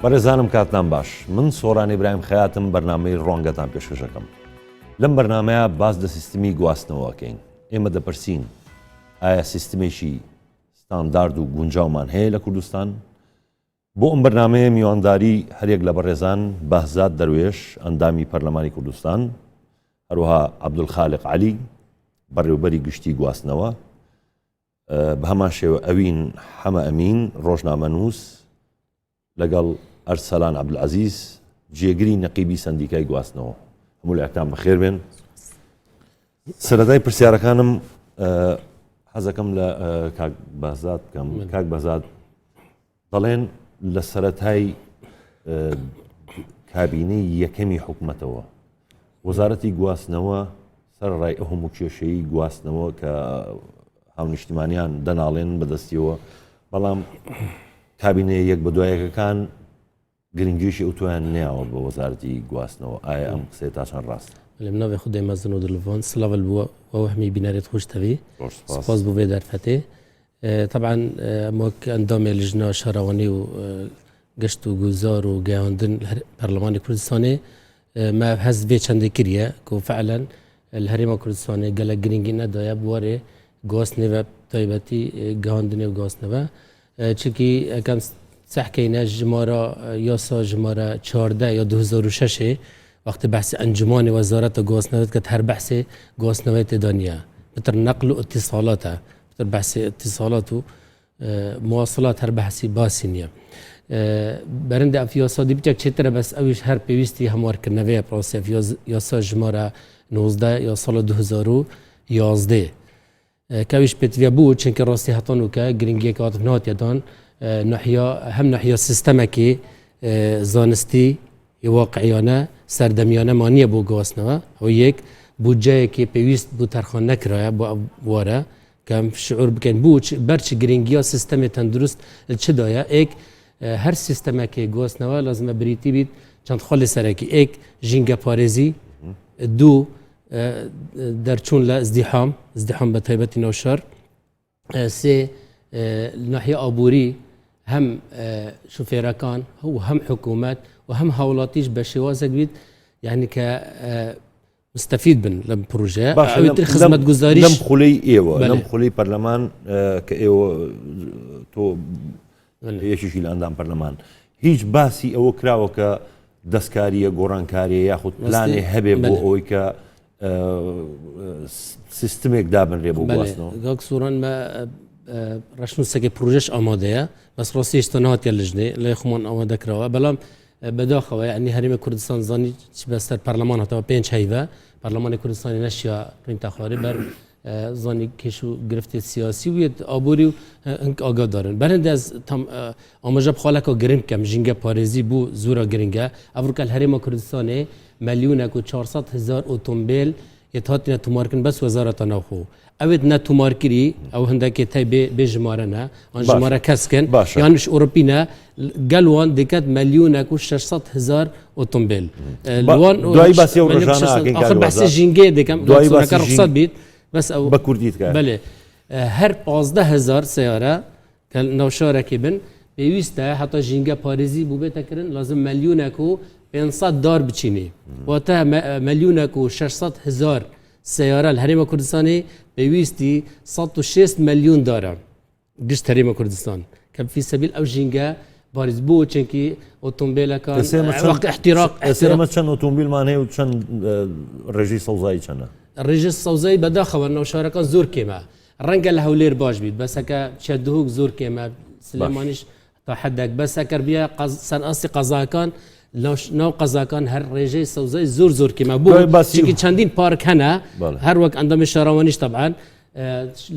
بەڕێزانم کاتتان باش من سۆرانی برایم خەیاتم بەرنامەی ڕۆنگەتان پێشکەشەکەم لەم بەرنمەیە باز لە سیستمی گواستنەوەکەین ئێمە دەپرسین ئایا سیستمێکی ستاندارد و گونجاومان هەیە لە کوردستان بۆ ئەم بەرنمەیە میوانداری هەرێک لە بەڕێزان بەهزاد دەروێش ئەندامی پەرلەمانی کوردستان هەروەها عەبدولخالق عەلی بەڕێوەبەری گشتی گواستنەوە بە هەمان شێوە ئەوین حەمە ئەمین ڕۆژنامەنووس لەگەڵ ئەرسەلان عەبدولعەزیز جێگری نەقیبی سەندیکای گواستنەوە هەموو لایەکتان بەخێر بێن. سەرەتای پرسیارەکانم حەزەکەم لە کاک بەهزاد بکەم. کاک بەهزاد دەڵێن لە سەرەتای کابینەی یەکەمی حکوومەتەوە وەزارەتی گواستنەوە سەرڕای ئەو هەموو کێشەی گواستنەوە کە هاونیشتیمانیان دەناڵێن بەدەستیەوە بەڵام کابینەیە یەک بە دوایەکەکان گرنگیشی ئەوتویان نێاوە بە وەزارەتی گواستنەوە ئایا ئەم قسەیە تا چەند ڕاستە؟ لە ناوێ خودای مەزن و دڵڤان سلااول بووە وەهمی بینارێت خۆشتەوی سپاس بۆ بێ دەرفەتێ طبعا ئەمەک ئەندامێ لژنا شەڕەوانی و گەشت و گوزار و گەیاندن پەرلەمانی کوردستانê me hez vê çendê kiriye ku feelen li herêma Kurdistanê gelek giringî nedaya bi warê gostnê ve taybetî gihandinê û gostnê ve çikî ekem sehkeyne ji mara yasa ji mara 14 ya 2006 wextê behsê encûmanê wezareta gostnewê ket her behsê gostnewê tê daniye bitir neql û itîsalat e bitir behsê itîsalat û muwasalat her behsî basî niye. برنده اف یاسا دی بچک چتره بس اویش هر پیوستی هەموارکردنەوەیە پرۆسێ یاسا ژمارە 19 یا ساڵە 2011 کەویش پێتویە بوو چونکە ڕاستی هەتانوکە گرنگیەکە هاتف نهاتیەدان هەم ناحیە سیستەمێکی زانستی واقعیانە سەردەمیانەمان نییە بۆ گواستنەوە ئەو یەک بودجەیەکی پێویست بوو تەرخان نەکرایە بۆ وارە کەم شعور بکەین بوو بەرچی گرنگیە سیستەمی تەندروست چ دایە ئێک هەر سیستەمێکی گواستنەوە لازمە بریتی بیت چەند خۆڵی سەرەکی ئێک ژینگە پارێزی دوو دەرچوون لە زدیحام بە تایبەتی ناوشار سێ ناحیە ئابووری هەم شوفێرەکان و هەم حکوومەت و هەم هاوڵاتیش بە شێوازێک بیت یعنی کە مستفید بن لەم پروژەیە ئەوتر خزمەت گوزاریش لەم خولەی ئێوە لەم خولەی پەرلەمان کە ئێوە تۆ یەکێکی لە ئەندام پەرلەمان هیچ باسی ئەوە کراوە کە دەستکاریە گۆڕانکاریە یاخود پلانێ هەبێ بۆ ئەوەی کە سیستمێک دابنرێ بۆ گواستنەوە گاک سووران مە ڕەشنووسێکی پروژەش ئامادەیە بەس ڕاستی هێشتا نهاتیە لژنێ لە خۆمان ئامادەکراوە بەڵام بەداخەوە یعنی هەرێمە کوردستان زانی بەسەر پەرلەمان هاتەوە 5 هەیڤە پەرلەمانی کوردستانی نەشیا پرینتاخواری بەر زانی کێش و گرفتی سیاسی وێت ئابووری و هەنگ ئاگادارن بەرهەندێ ez ئاماژە بخوالەکە گرنگ بکەم ژینگە پارێزی بوو زۆرە گرنگە ئەڤروکە هەرێمە کوردستانê ملیونێک و 400,000 ئۆتۆمبیل یەت هاتینە تومارکردن بەس وەزارەتە ناوخۆ ئەوێت نە تومارکردی ئەو هەندێکی تای بێ ژمارەنە ئەن ژمارە کەسکن یانش ئۆروپینە گەلوان دەکات ملیونێک و 600,000 ئۆتۆمبیل دوای باسی ئەو ڕۆژانە بەسی ژینگێ دەکەم دوایەکە ڕخسەت بیت بەس ئەو بە کوردیت بەێ هەر 15,000 سیارە کە ناوشارێکی بن پێویستە هەتا ژینگە پارێزی بوو بێتەکردن لازم ملیونێک و 500 دار بچینی واتە ملیونێک و 600,000 سیارە لە هەرێمە کوردستانی پێویستی 106 ملیۆن دارە گشت هەرێمە کوردستان کە فی سەبیل ئەو ژینگە بارز بوو چونکی ئۆتۆمبیلەکان احتیراق چەند ئۆتۆمبیلمان هەیە و چەند ڕێژی سەوزایی چەندە ڕێژە سەوزایی بەداخەوە ناوشارەکان زۆر کێمە ڕەنگە لە هەولێر باش بیت بەسەکە چەدهوک زۆر کێمە سلێمانیش تا حدێک بەسەکە بیا سەرئاسی قەزاکان ناو قەزاکان هەر ڕێژەی سەوزای زۆر کێمە بوو چونکی چەندین پارک هەنە هەر وەک ئەندامی شارەوانیش تەبعاً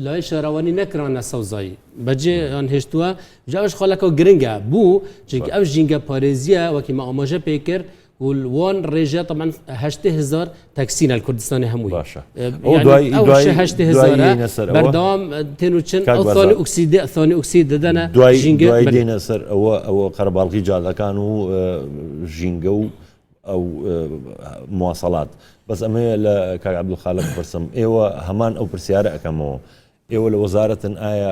لای شارەوانی نەکرانە سەوزایی بەجێ یان هێشتووە جاوش خۆڵەکە گرنگە بوو چونکی ئەو ژینگە پارێزیە وەکی مە ئاماژە پێ کرد وان ڕێژە طبعا 8,000 تاکسینە لە کوردستانی هەمووی باشە بەردەوام تێن و چەند ثانی ئۆکسید دەدەنە دوای دێنە سەر ئەوە قەرەباڵغی جادەکان و ژینگە و ئەو مواصلات بەس ئەمەیە لە کاک عەبدولخالق پرسم ئێوە هەمان ئەو پرسیارە ئەەکەمەوە ئێوە لە وەزارەتن ئایا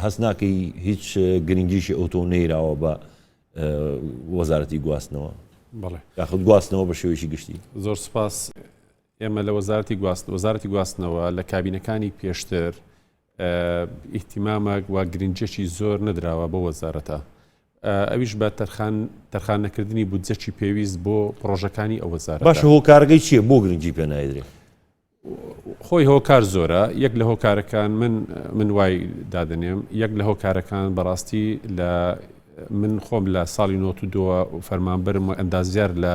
هەست ناکەی هیچ گرنگیشی ئۆتۆ نەیراوە بە وەزارەتی گواستنەوە بەڵێ یاخود گواستنەوە بە شێوەیەکی گشتی. زۆر سپاس. ئێمە لە وەزارەتی گواستنەوە لە کابینەکانی پێشتر ئیحتیمامە و گرنگجێکی زۆر نەدراوە بۆ وەزارەتە. ئەویش بە تەرخانەکردنی بودجەکی پێویست بۆ پرۆژەکانی ئەو وەزارەتە. باشە هۆکارگەی چییە بۆ گرنگی پێ نایدرێت؟ خۆی هۆکار زۆرە. یەک لە هۆکارەکان من وای دادنێم، یەک لە هۆکارەکان بەڕاستی من خۆم لە ساڵی 92 فەرمانبەرم و ئەندازیار لە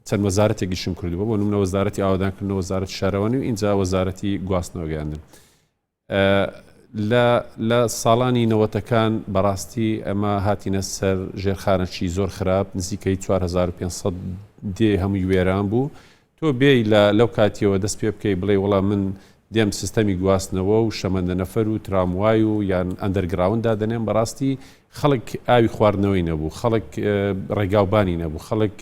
چەند وەزارەتێکیشم کردووە بۆ نمونە وەزارەتی ئاوادانکردنەوە، وەزارەتی شارەوانی و اینجا وەزارەتی گواستنەوە گەیاندن. لە ساڵانی نەوەتەکان بەڕاستی ئەمە هاتینە سەر ژێرخانەکی زۆر خراپ، نزیکەی 4500 دێ هەمووی وێران بوو. تۆ بێی لەو کاتیەوە دەست پێ بکەی بڵێ وەڵام من دێم سیستەمی گواستنەوە و شەمەندە نەفەر و تراموای و یان ئەندەرگراوندا دەنێم، بەڕاستی خەڵک ئاوی خواردنەوەی نەبوو، خەڵک ڕێگاوبانی نەبوو، خەڵک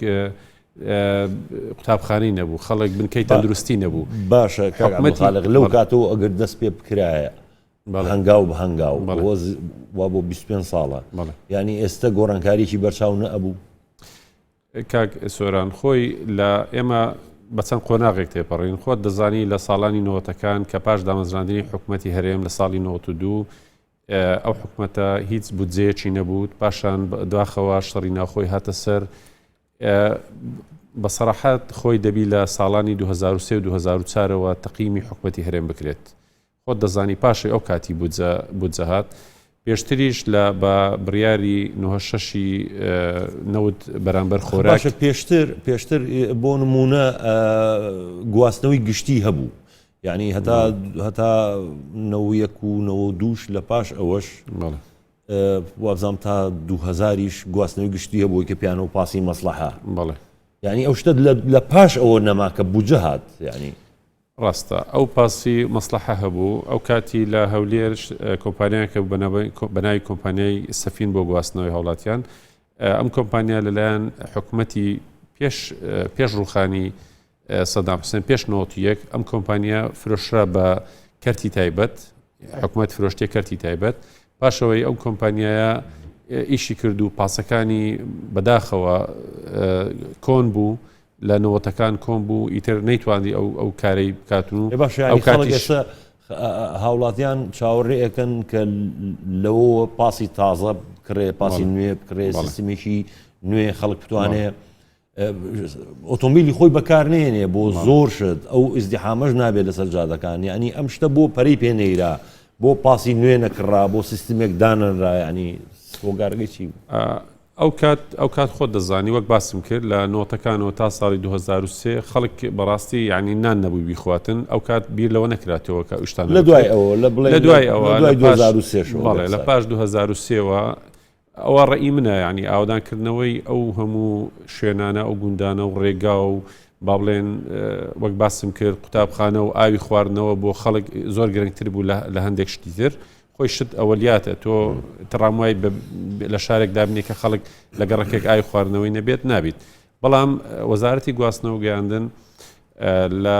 قوتابخانەی نەبوو، خەڵک بنکەی تەندروستی نەبوو. باشە خاڵق لەو کاتەوە ئەگەر دەست پێ بکرایە هەنگاو بە هەنگاو وا بۆ 25 ساڵە، یعنی ئێستا گۆڕانکاریی بەرچاو نەبوو. کاک سۆران خۆی لە ئێمە بەچەند قۆناغێک تێپەڕین. خۆت دەزانی لە ساڵانی نەوەتەکان کە پاش دامەزراندنی حکوومەتی هەرێم لە ساڵی 92 ئەو حکوومەتە هیچ بودجەیەکی نەبوو، پاشان دواخەوە شەڕی ناوخۆی هاتە سەر. بەسەراحەت خۆی دەبی لە ساڵانی 2003 و 2004ەوە تەقییمی حکوومەتی هەرێم بکرێت. خۆت دەزانی پاشی ئەو کاتی بودجە هات. پێشتریش لە بە بڕیاری 96 نەوت بەرامبەر خۆراک پێشتر بۆ نمونە گواستنەوەی گشتی هەبوو، یعنی هەتا 91 و 92 لە پاش ئەوەش وابزانام تا 2000یش گواستنەوەی گشتی هەبووی کە پیانە و پاسی مەسلحە. بەڵێ یعنی ئەو شتە لە پاش ئەوە نەما کە بودجە هات. یعنی ڕاستە ئەو پاسی مەسلحە هەبوو. ئەو کاتی لە هەولێر کۆمپانیاکە بەناوی کۆمپانیای سەفین بۆ گواستنەوەی هاوڵاتیان، ئەم کۆمپانیا لەلایەن حکوومەتی پێش ڕوخانی سەدام حوسێن پێش 91 ئەم کۆمپانیا فرۆشرا بە کەرتی تایبەت، حکوومەت فرۆشتێ کەرتی تایبەت. پاشەوەی ئەو کۆمپانیایە ئیشی کرد و پاسەکانی بەداخەوە کۆن بوو، لە نەوەتەکان کۆم بوو، ئیتر نەیتواندی ئەو کارەی بکاتون و ئەو کاتیش هاوڵاتیان چاوەڕێەکەن کە لەوە پاسی تازە بکڕێ، پاسی نوێ بکڕێ، سیستمێکی نوێ خەڵک بتوانێ ئۆتۆمبیلی خۆی بەکارنێنێ بۆ زۆر شت، ئەو ئیزدیحامەش نابێت لەسەر جادەکان. یعنی ئەم شتە بۆ پەرەی پێنەیرا، بۆ پاسی نوێ نەکڕا، بۆ سیستمێک دانەنرا. ینی هۆکارگەی چی بوو؟ ئەو کات خۆت دەزانی وەک باسم کرد لە نۆتەکانەوە تا ساڵی 2003 خەڵک بەڕاستی یعنی نان نەبووی بیخواتن. ئەو کات بیر لەوە نەکراتەوە کە ئشتان لە دوای ئەوە لە دوای ئەوە لە پاش 2003ەوە ئەوە ڕێی منە، یعنی ئاودانکردنەوەی ئەو هەموو شوێنانە، ئەو گوندانە و ڕێگا و با بڵێن وەک باسم کرد قوتابخانە و ئاوی خواردنەوە بۆ خەڵک زۆر گرنگتر بوو لە هەندێک شتی تر. خۆی شت ئەوەلیاتە تۆ تڕاموای لە شارێک دابنێ کە خەڵک لە گەڕەکێک ئای خواردنەوەی نەبێت نابیت. بەڵام وەزارەتی گواستنەوە گەیاندن لە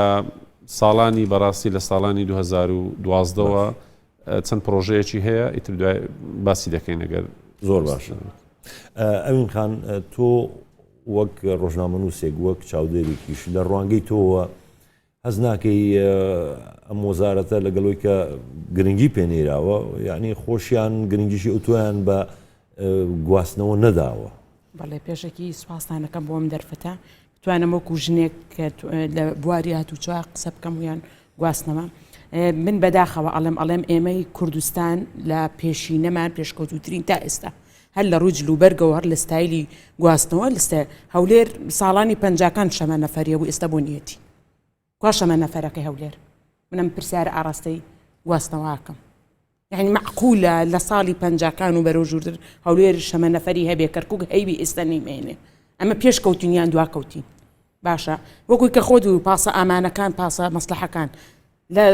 ساڵانی بەڕاستی لە ساڵانی 2012ەوە چەند پرۆژەیەکی هەیە، ئیتر دوای باسی دەکەین ئەگەر زۆر باشە. ئەوین خان تۆ وەک ڕۆژنامەنووسێک وەک چاودێرێکیش لە ڕوانگەی تۆوە هەز ناکەی ئەم وەزارەتە لەگەڵەوەی کە گرنگی پێنێراوە، یعنی خۆشیان گرنگیشی ئۆتۆیان بە گواستنەوە نەداوە. بەڵێ پێشێکی سوپاسانەکەم بۆم دەرفەتە توانم وەکو ژنێک کە لە بواری هاتوچوە قسە بکەم ویان گواستنەوە. من بەداخەوە ئەڵێم ئێمەی کوردستان لە پێشینەمان پێشکەوتوترین تا ئێستا، هەر لە ڕووی جلوبەرگەوە هەر لە ستایلی گواستنەوە لەستە هەولێر ساڵانی پەنجاکان شەمە نەفەریە و ئێستا بۆ نیەتی شەمە نەفەرەکەی هەولێر. منم پرسیارە ئاراستەی گواستنەوەکەم، یعنی معقولە لە ساڵی پەنجاکان و بەرەو ژوورتر هەولێر شەمە نەفەری هەبێ کەرکووک هەیبی ئێستا نەیمێنێ. ئەمە پێش کەوتنیان دوا کەوتین. باشە وەکوی کە خۆت و پاسە ئامانەکان پاسە مەسلحەکان لە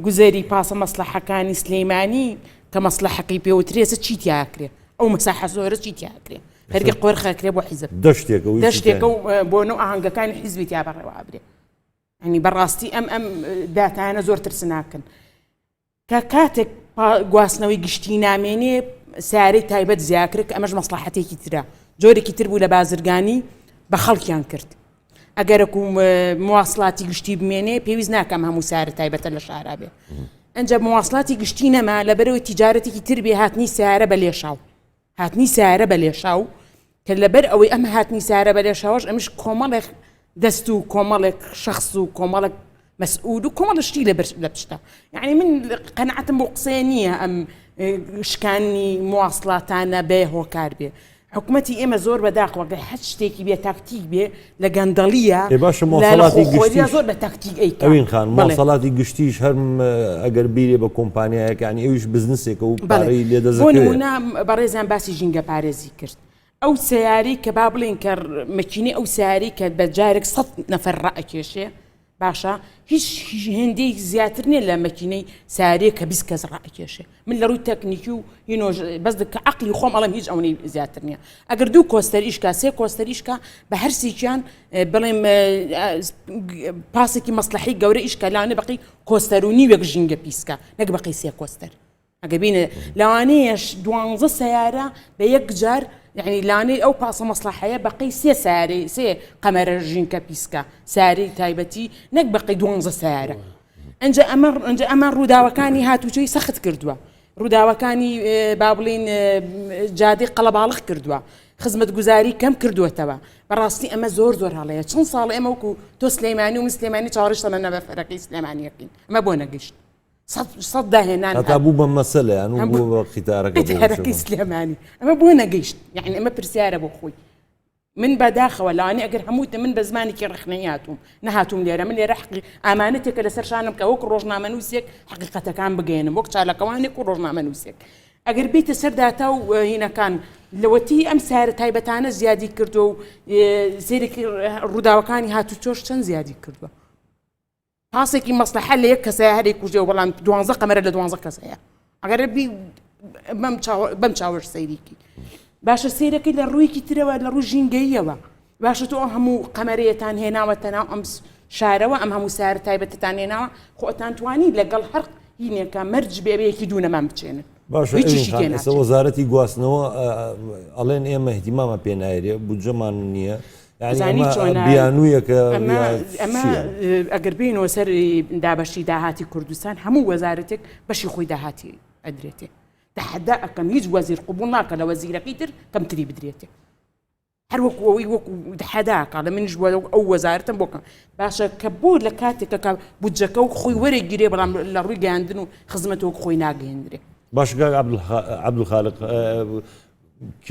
گوزەری پاسە مەسلحەکانی سلەیمانی کە مەسلحەکەی پێوترێسە چیتیاکرێ، ئەو مەساحە زۆرە چیتیاکرێ، هەرگی قۆرخەکرێ بۆ حیزب دەشتێکە و بۆ نەو ئاهەنگەکانی حیزبی تیا بەڕێوە ئابرێ. ینی بەڕاستی ئەم داتانە زۆر ترسناکن کە کاتێک گواستنەوەی گشتی نامێنێ ساري تایبەت زیاکرد کە ئەمەش مەسلحەتێکی ترە جۆرێکی تر بوو لە بازرگانی بە خەڵکیان کرد ئەگەرەکو مواصلاتی گشتی بمێنێ پێویست ناکەم هەموو سارە تایبەتە لە شارا بێ ئەنجە مواصلاتی گشتی نەما لەبەرەوەی تیجارەتێکی تر بێ هاتنی سیارە بە لێشاو هاتنی سیارە بە لێشاو کە لەبەر ئەوەی ئەمە هاتنی سیارە بە لێشاوەش ئەمش کۆمەڵێک دەست و کۆمەڵێک شخص و کۆمەڵێک مەسئول و کۆمەڵ شتی لە پشتە یعنی من قەنەعەتم بۆ قسەیە نییە ئەم شکانی مواصلاتانە بێ هۆکار بێ حکوومەتی ئێمە زۆر بەداخوەگە هەچ شتێکی بێ تاکتیک بێ لە گەندەڵیە باشە مواصلاتی گشتی زۆر بە تاکتیک ئەوین خان مواصلاتی گشتیش هەرم ئەگەر بیرێ بە کۆمپانیایەک ینی ئەویش بزنسێکە و پارەی لێ دەزەکەوێت بۆ نمونە بەڕێزان باسی ژینگە پارێزی کرد ئەو سیاری کە با بڵێن کە مەکینەی ئەو سیاری کە بە جارێک 100 نەفەر ڕائەکێشێ باشە هیچ هێندەی زیاتر نیە لە مەکینەی سارێ کە 20 کەس ڕائەکێشێ من لە ڕووی تەکنیکی و بەس کە عەقلی خۆم ئەڵێم هیچ ئەوەی زیاتر نییە ئەگەر دوو کۆستەریشکا سێ کۆستەریشکا بە هەرسێکیان بڵێم پاسێکی مەسلحی گەورە ئیشکەلانە بەقی کۆستەرونی وەک ژینگە پیسکە نەک بەقی سێ کۆستەر ئەگە بینە لەوانەیەش 12 سیارە بە یەک جار يعني لاني او باص مصلحه بقي سياري سي قمر جينكا بيسكا ساري تايبتي نك بقي دوانزا سياره انجا امر روداوكاني هاتو شي سخت كردوا روداوكاني بابلين جادي قلبالخ كردوا خزمة گزاري كم كردوا تبع براستي اما زور عليا شن صار اما وكو تو سليماني ومسليماني تشارش لنا بفرقي سليماني يقين اما بونا قشت صد هنا حتى ابو بمثله يعني ابو قتارك سليماني اما بونا قشت يعني اما برسياره ابو خوي من بداخه ولا اني اقر هموت من بزماني كي رخنياتهم نهاتهم ليره من رحقي امانتك لسرشانم كوك روجنا منوسك حقيقه كان بقينا وقت على كوانك وروجنا منوسك اقر بيت سرداتو هنا كان لوتي ام سار تايبتانا زيادي كردو سيرك روداوكاني هاتو تشوشن زيادي كردو پاسێکی مەسلحە لە یەک کەسەیە هەر کوژێ و بەڵام 12 قەمەرە لە 12 کەسەیە ئەگەر بی بەم چاوەش سەیریکی باشە سەیرەکەی لە ڕوویکی ترەوە لە ڕوو ژینگەییەوە باشە تۆ هەموو قەمەرەیەتان هێناوەتە ناو ئەم شارەوە ئەم هەموو سار تایبەتتان هێناوە خۆتان توانی لەگەڵ هەر هینێکە مەرج بێبەیەکی دوونەمان بچێنن باشە وەزارەتی گواستنەوە ئەڵێن ئێمە اهتیمامە پێ نایرێ بودجەمان نییە يعني بيانويك اما اگر بينو سر دابشي داهاتي كردستان همو وزارتك باش يخوي داهاتي ادريتي تحدى كم يج وزير قبولناك لوزير كيتر كم تري بدريتي هر وك تحداك على من جو او وزاره بوك باش كبود لكاتك بوجك خوي وري جري بلا لروي عندنا خدمته خوي ناقندري باش عبد الخالق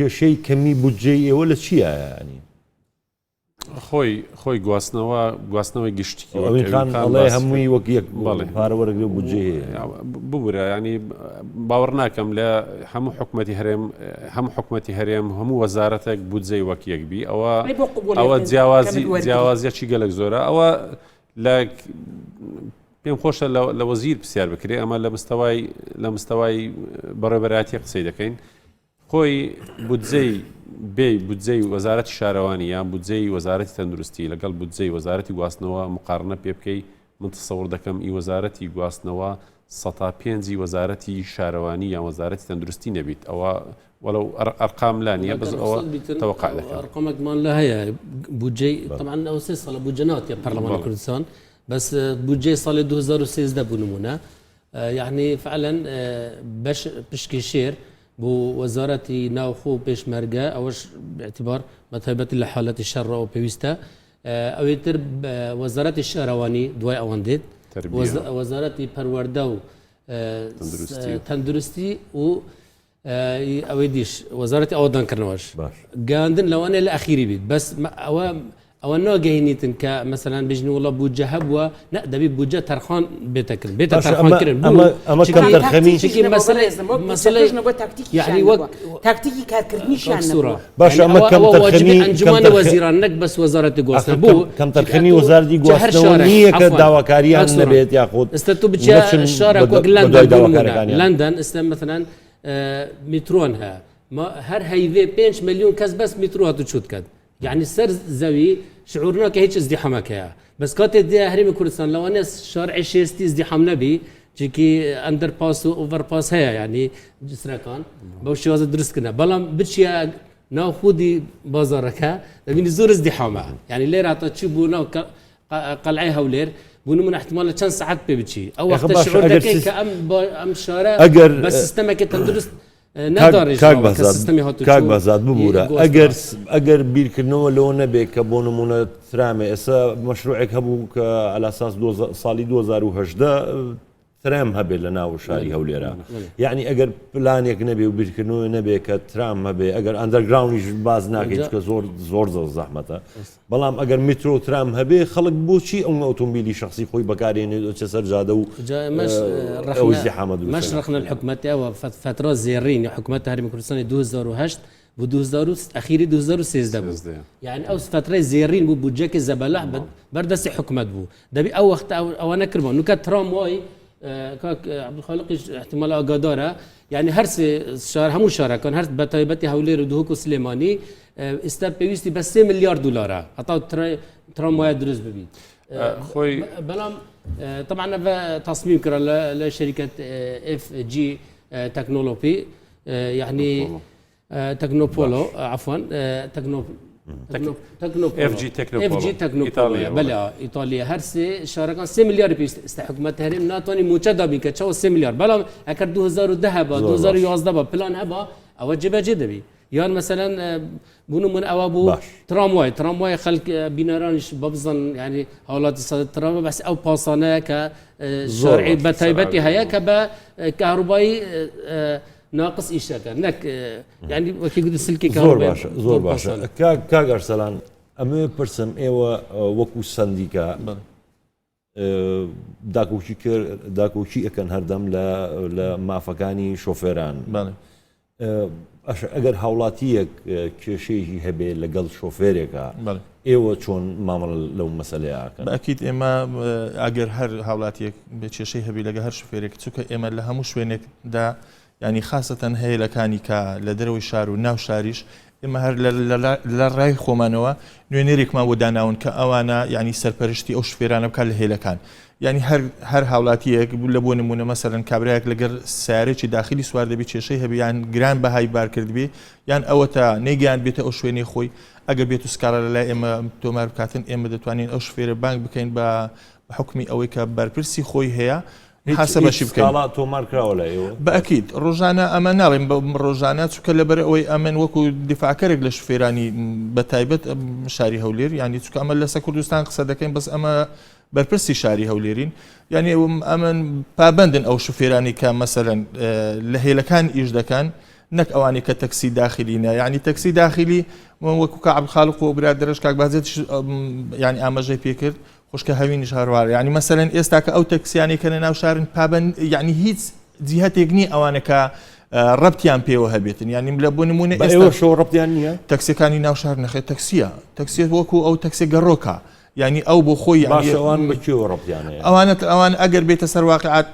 شيء كمي بودجي ولا شيء يعني خۆی گواستنەوەی گشتی ئەڵێ هەمووی وەک یەک پارە وەرەگرێ و بودجێ ببورە ینی باوەڕ ناکەم لە هەموو حکومەتی هەرێم هەموو وەزارەتێک بودجەی وەک یەکبی ئەوە جیاوازیەکی گەلێک زۆرە ئەوە پێم خۆشە لە وەزیر پرسیار بکرێ ئەمە لە مستەوای بەڕێبەرایەتی قسەی دەکەین خۆی بودجەی وەزارەتی شارەوانی یان بودجەی وەزارەتی تەندروستی لەگەڵ بودجەی وەزارەتی گواستنەوە مقارنە پێ بکەی من تەسەوڕ دەکەم ئی وەزارەتی گواستنەوە 105 وەزارەتی شارەوانی یان وەزارەتی تەندروستی نەبیت ئەوە وەڵەو ئەرقام لا نییە بەس ئەوە تەوەقع دەکەم ئەرقامێکمان لە هەیە بودجەی طبعا ئەو سێ ساڵە بودجە ناوەتیە پەرلەمانی کوردستان بەس بودجەی ساڵی 2013 بوو نمونە يعني فعلا باش بشكي شير بو وزارة ناوخو بيشمرقة أوش باعتبار مثابة لحالة الشر أو بيوستا أو يتر وزارة الشهرواني دواي أوانديد وزارة بروردو تندرستي و أو يديش وزارة أودان كرنواش قاندن لو أنا الأخيري بيت بس او انه جاينيتن كمثلا بيجني والله بوجه هبوه لا ده بوجه ترخان بيتك بيت ترخان كرن اما كم ترخمي شكل مساله يعني وقت تكتيكي كاركرنيش يعني باش اما كم ترخمي انجمان وزيرانك بس وزاره غوسنا بو كم ترخمي وزاره غوسنا نيه كدعوكاريان نبيت ياخذ استتو بتشا الشارع لندن است مثلا مترونها ما هر هيفي 5 مليون كاس بس مترو هاتو تشوت كد يعني سر زوي شعورنا كهيك ازدحامك يا بس كانت دي هرم كردستان لو انا شارع شيرستي ازدحام نبي چێکی ئەندەر پاس و ئۆڤەرپاس هەیە ینی جسرەکان بەو شێوازە دروستکردە بەڵام بچیە ناو خودی بازارەکە دەبینی زۆر ازدحامە ینی لێرە هاتە چی بوو ناو قەلعەی هەولێر بوون من احتمال چەند ساعت پێ بچی ئەو وەختە شعور دەکەی کە ئەم شارە بە سیستەمێکی تەندروست کاک بازات ببوورە ئەگەر بیرکردنەوە لەوە نەبێت کە بۆ نمونە ترامێ ئێستا مەشروعێک هەبوو کە ئەلاساس ساڵی 2010 ترام هەبێت لە ناو شاری هەولێرە یعنی ئەگەر پلانێک نەبێ و بیرکردنەوە نەبێت کە ترام هەبێ ئەگەر ئەندەرگراونیش باز ناکەیت کە زۆر زەحمەتە بەڵام ئەگەر میترۆ و ترام هەبێ خەڵک بۆچی ئەو ئۆتۆمبیلی شخصی خۆی بەکارێنێت چەسەر جادە و مشرقنا الحكومة وفترة زيرين حكومة هرم كردستان 2008 و 2000 أخيرا 2013 يعني أو فترة زيرين بو بودجك زبالة بردس حكومة بو دبي أو وقت أو أنا كربون نكات ترام واي كاك عبد الخالق احتمال أقداره يعني هرس شهر همو شهر كان هرس بتايبتي هولير ودهوك سليماني استبيستي بس 6 مليار دولار عطاو ترام واي دروز ببي خوي بلام طبعا تصميم كرا لشركة FG تكنولوبي يعني تكنوبولو عفوا FG تكنوبولو بلا إيطاليا هرسي شاركان 6 مليار استحكمت هرم ناتوني موجودة بك تشو 6 مليار بلا أكر 2000 ذهب 2011 بلان هبا أوجبه جدا بي يعني مثلا بونو من أوابو ترامواي خلق بنارانش ببزن يعني حالات صد ترام بس أو باصانة كشرعي بتايبتي هيا كبا كهربائي ناقص إيشاكا نك يعني وكي قد سلكي كهربائي زور باشا كاك أرسلان أمي برسم إيوه وكو سنديكا داكوشي أكن هردم لمعفقاني شوفيران ئەگەر هاوڵاتیەک کێشەیەکی هەبێ لەگەڵ شۆفێرێکە ئێوە چۆن مامەڵ لەو مەسەلەیەکەن بەئەکید ئێمە ئەگەر هەر هاوڵاتیەک بە کێشەی هەبی لەگە هەر شوفێرێک چووکە ئێمە لە هەموو شوێنێکدا ینی خاستەن هەیەلەکانی کە لە دەرەوەی شار و ناو شاریش ئێمە هەر لە ڕای خۆمانەوە نوێنەرێکمان بۆ داناون کە ئەوانە ینی سەرپەرشتی ئەو شوفێرانە بکات لە هێلەکان يعني هر هاوڵاتیەک لە بۆ نمونە مەسەرەن کابراایەک لەگەر سیارێکی داخلی سوار دەبی کێشەی هەبی یان گران بەهای بار کردبێ یان ئەوە تا نەیگەیان بێتە ئەو شوێنەی خۆی ئەگەر بێت و سکارە لەلای ئێمە تۆمار بکاتن ئێمە دەتوانین ئەو شوفێرە بانک بکەین بە حکمی ئەوەی کە بەرپرسی خۆی هەیە حسەبەشی بکەین تۆمار کراوە لە ئێوە بەئەکید ڕۆژانە ئەمە ناڵێن ڕۆژانە چووکە لەبەر ئەوەی ئەمن وەکو دیفاعکەرێک لە شوفێرانی بەتایبەت شاری هەولێر ینی چووکە ئەمە لەسەر کوردستان قسە دەکەین بەس ئەمە بەرپرسی شاری هەولێرین یعنی ئەمن پابندن ئەو شوفێرانی کە مەسەرەن لە هێلەکان ئیش دەکەن نەک ئەوانی کە تەکسی داخلینە یعنی تەکسی داخلی وەکو کە عەبدولخالق و برادەرش کاک بازێت یعنی ئاماژەی پێکرد خوشکە هەوینیش هەروەها یعنی مەسەرەن ئێستا کە ئەو تەکسیانی کە لە ناو شارن پابند یعنی هیچ جیهەتێک نییە ئەوانە کە ڕەبتیان پێوە هەبێتن ینی لە بۆ نمونە ئێوە شۆ ڕەبتیان نییە تەکسیەکانی ناو شار نەخێت تەکسیە وەکو ئەو تەکسێ گەڕۆکە يعني أو بخوي يعني باشوان بچو ربط يعني أوان أجر بيت سر واقعات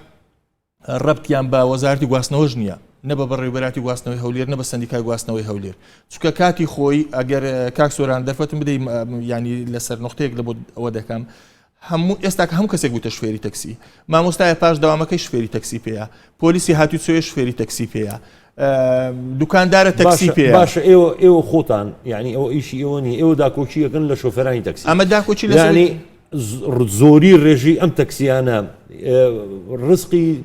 الربط يعني بوزارة قواسنوج نيا نبى بالربارات قواسنوي هولير نبى السنديكا قواسنوي هولير شو كاتي خوي أجر كاكسوران درفت بدي يعني لسر نقطة قلبوا وده كم هم استاك هم كسيك بتشفيري تاكسي ما مستعد باش دوامك شفيري تاكسي فيها بوليسي هاتو تسوي شفيري تاكسي فيها دوكاندار تاكسي فيها باش ايو خوتان يعني او شيء ايوني ايو داكوشي كن لشوفيراني تاكسي اما داكوشي يعني زوري الرجي ام تاكسي انا رزقي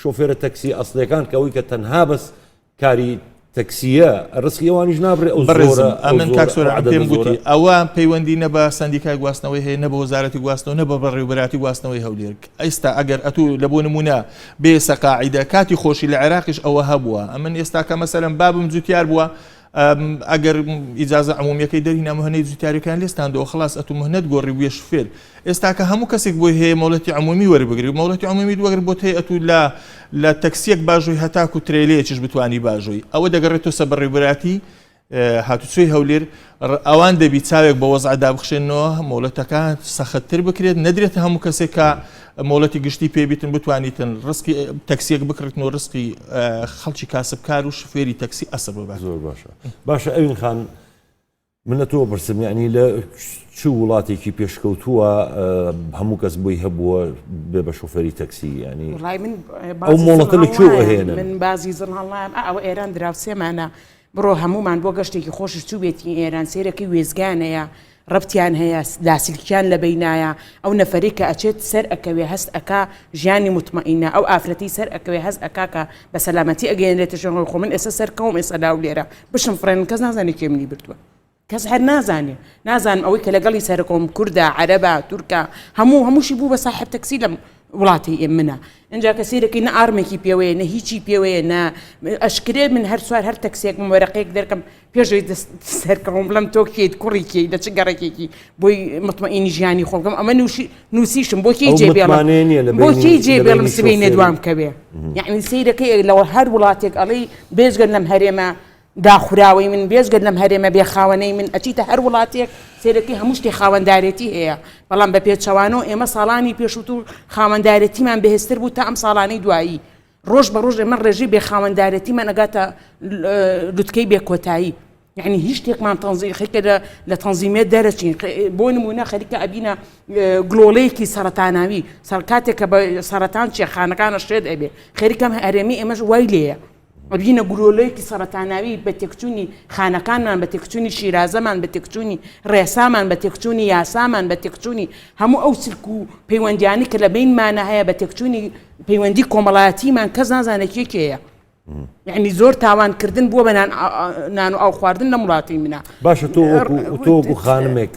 شوفير التاكسي اصلا كان كوي كتنها بس كاري تاكسية الرزقي واني جنابري او زورة امن كاكسورة عدم قوتي اوان بيوندي نبا سنديكا قواسنوي هي نبا وزارة قواسنو نبا بالربارات قواسنوي هوليرك ايستا اگر اتو لبون منا بيس قاعدة كاتي خوشي العراقش او هبوا امن يستاكا مثلا باب مزوتيار بوا اگر اجازه عموميه كي درينا مهنه زوتياري كان لستاندو خلاص اتو مهنه تقوري ويا شوفير استاكا همو كسيك بو هي مولتي عمومي وري بقري مولتي عمومي دوغر بوتي اتو لا تاكسيك باجوي هتاكو تريليتش بتواني باجوي او دغرتو سبر ريبراتي هاتوسوي هولير اوان دبي تساويك بوضع دابخشنو مولتك سختر بكريت ندرت همو كسيكا مولتي قشتي بيبيتن بتوانيتن رزقي تاكسيك بكرتنو رزقي خلشي كاسب كارو شفيري تاكسي اسبب زور باشا ابن خان من تو برسم يعني لا چ وڵاتێکی پێشکەوتووە هەموو کەس بۆی هەبووە بێ بە شۆفێری تەکسی ینی وڵای من ئەو مۆڵەتە لەکوێ ئەهێنن من بازی زڕ هەڵام ئەوە ئێران دراوسێمانە بڕۆ هەمومان بۆ گەشتێکی خۆشش چوو بێتی ئێران سێرەکەی وێزگانەیە ڕەبتیان هەیە لاسیلکیان لە بینایە ئەو نەفەری کە ئەچێت سەر ئەکەوێ هەست ئەکا ژیانی مطمئینە ئەو ئافرەتی سەر ئەکەوێ هەست ئەکاکە بە سەلامەتی ئەگەێنێتە ژەنەوەی خۆ من ئێستا سەرکەوم ئێستا لاو لێرە بشم فڕێن کەس نازانێت کێ منی بردووە کەس هەر نازانم ئەوەی کە لەگەڵی سەرکۆم کووردا عەرەبە تورکە هەمووشی بوو بە ساحب تەکسی لە وڵاتی منە اینجا کە سیرەکەی نە ئارمێکی پێوەیە نە هیچی پێوەیە نە ئەشکرێ من هەر سوار هەر تەکسێک وەرەقەیەک دەرکەم پێشەوەی سەرکەوم بڵم تۆ کێت کوڕیکێ لە چ گەڕێکێکی بۆی مطمئینی ژیانی خۆڵکەم ئەمە نووسیشم بۆ کێ جێبێڵم سبەی نێدوام کەوێ یعنی سیرەکەی لەوە هەر وڵاتێک ئەڵێ بێژگەن لەم هەرێمە داخراوەی من بێژگەن لەم هەرێمە بێخاوەنەی من ئەچیتە هەر وڵاتێک سێرەکەی هەموو شتێ خاوەندارێتی هەیە بەڵام بە پێچەوانەوە ئێمە ساڵانی پێشووت و خاوەندارەتیمان بەهێزتر بوو تا ئەم ساڵانەی دوایی ڕۆژ بە ڕۆژ ئێمە ڕێژی بێ خاوەندارەتیمان ئەگاتە لوتکەی بێکۆتایی یعنی هیچ شتێکمان تەنزیم خەریکە لە تەنزیمێت دەرەچین بۆ نمونە خەریکە ئەبینە گلۆلەیەکی سەرەتاناوی کاتێک کە بە سەرەتان چێخانەکانە شێت ئەبێ خەریکەم هەرێمی ئێمەش وای لێیە ئەبینە گلۆلەیەکی سەرەتاناوی بە تێکچوونی خانەکانمان بە تێکچوونی شیرازەمان بە تێکچوونی ڕێسامان بە تێکچوونی یاسامان بە تێکچوونی هەموو ئەو سلک و پەیوەندیانی کە لە بینمانە هەیە بە تێکچوونی پەیوەندی کۆمەڵایەتیمان کەس نازانێت کێکەیە یعنی زۆر تاوانکردن بووە بە نان و ئاو خواردن لە وڵاتی منە باشە تۆ خانمێک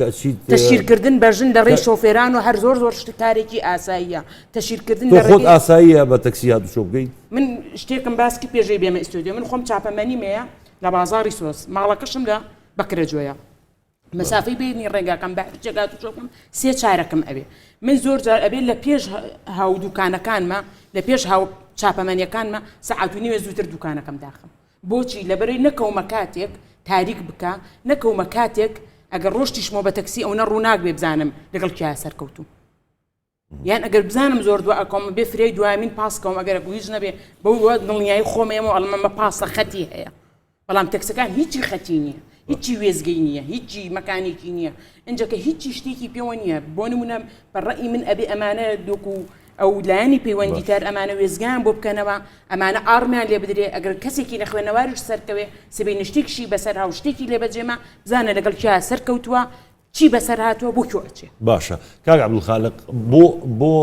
تەشیرکردن بەژن لە ڕێی شۆفێران و هەر زۆر شتکارێکی ئاساییە تەشیرکردن خۆت ئاساییە بە تەکسی هات شۆ بگەیت من شتێکم باسکی پێژەی بێمە ئیستودیۆ من خۆم چاپەمەنیمەیە لە بازاری سۆس ماڵەکەشم لە بەکرەجۆیە مەسافەی بینی ڕێگاکەم بە جێگات و شۆکم سێ چارەکەم ئەوێ من زۆر جار ئەبێ لە پێش هاو دوکانەکانمە لە پێش هاو چاپەمەنیەکانمە سەعات و نیوە زووتر دوکانەکەم داخم بۆچی لەبەرەی نەکەومە کاتێک تاریک بکە نەکەومە کاتێک ئەگەر ڕۆشتیشمەوە بە تەکسی ئەو نە ڕووناک بێ بزانم لەگەڵ کیا سەرکەوتوم یان ئەگەر بزانم زۆر دووە ئەکۆم بێ فرێی دوامین پاسکەوم ئەگەر گویژ نەبێ بەو دڵنیایی خۆمەیەمەوە ئەڵمەمە پاسە خەتی هەیە بەڵام تەکسەکان هیچی خەتی نییە هیچی وێزگەی نییە هیچی مەکانێکی نییە اینجاکە هیچی شتێکی پێوە نییە بۆ نمونە بەڕەئی من ئەبێ ئەمانە دۆکو ئەو لایانی پەیوەندی تر ئەمانە وێزگان بۆ بکەنەوە ئەمانە ئارمیان لێ بدرێ ئەگەر کەسێکی لە خوێنەواریش سەرکەوێ سبەی نشتێکشی بەسەر هاو شتێکی لێ بەجێمە بزانە لەگەڵ کیا سەرکەوتووە چی بەسەر هاتووە بۆ کێ باشە کاک عەبدولخالق بۆ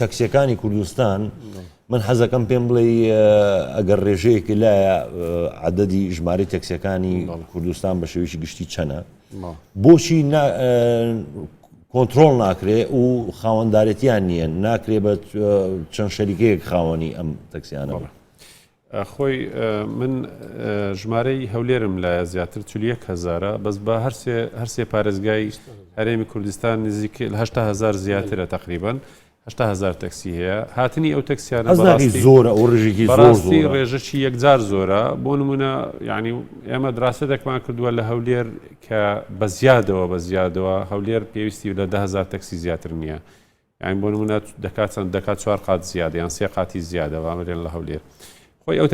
تەکسیەکانی کوردستان من حەزەکەم پێم بڵێ ئەگەر ڕێژەیەکی لایە عەدەدی ژمارەی تەکسیەکانی کوردستان بە شێوەیەکی گشتی چەنە بۆچی کۆنتڕۆڵ ناکرێ و خاوەندارەتیان نییە ناکرێ بە چەند شەریکەیەک خاوەنی ئەم تەکسیانە خۆی من ژمارەی هەولێرم لە زیاتر 40,000 بەس بە هەرسێ پارێزگای هەرێمی کوردستان نزیک 8,000 زیاترە تقریبا 8,000 تەکسی هەیە هاتنی ئەو تەکسیانە زۆرە ئەو ڕێژێکی بەڕاستی ڕێژەی یەکجار زۆرە بۆ نمونە یعنی ئێمە دراستێکمان کردووە لە هەولێر کە بە زیادەوە هەولێر پێویستی لە 10,000 تەکسی زیاتر نییە یعنی بۆ نمونە دەکات 4 قات زیادە یان 3 قاتی زیادە وامەرێن لە هەولێر خۆی ئەو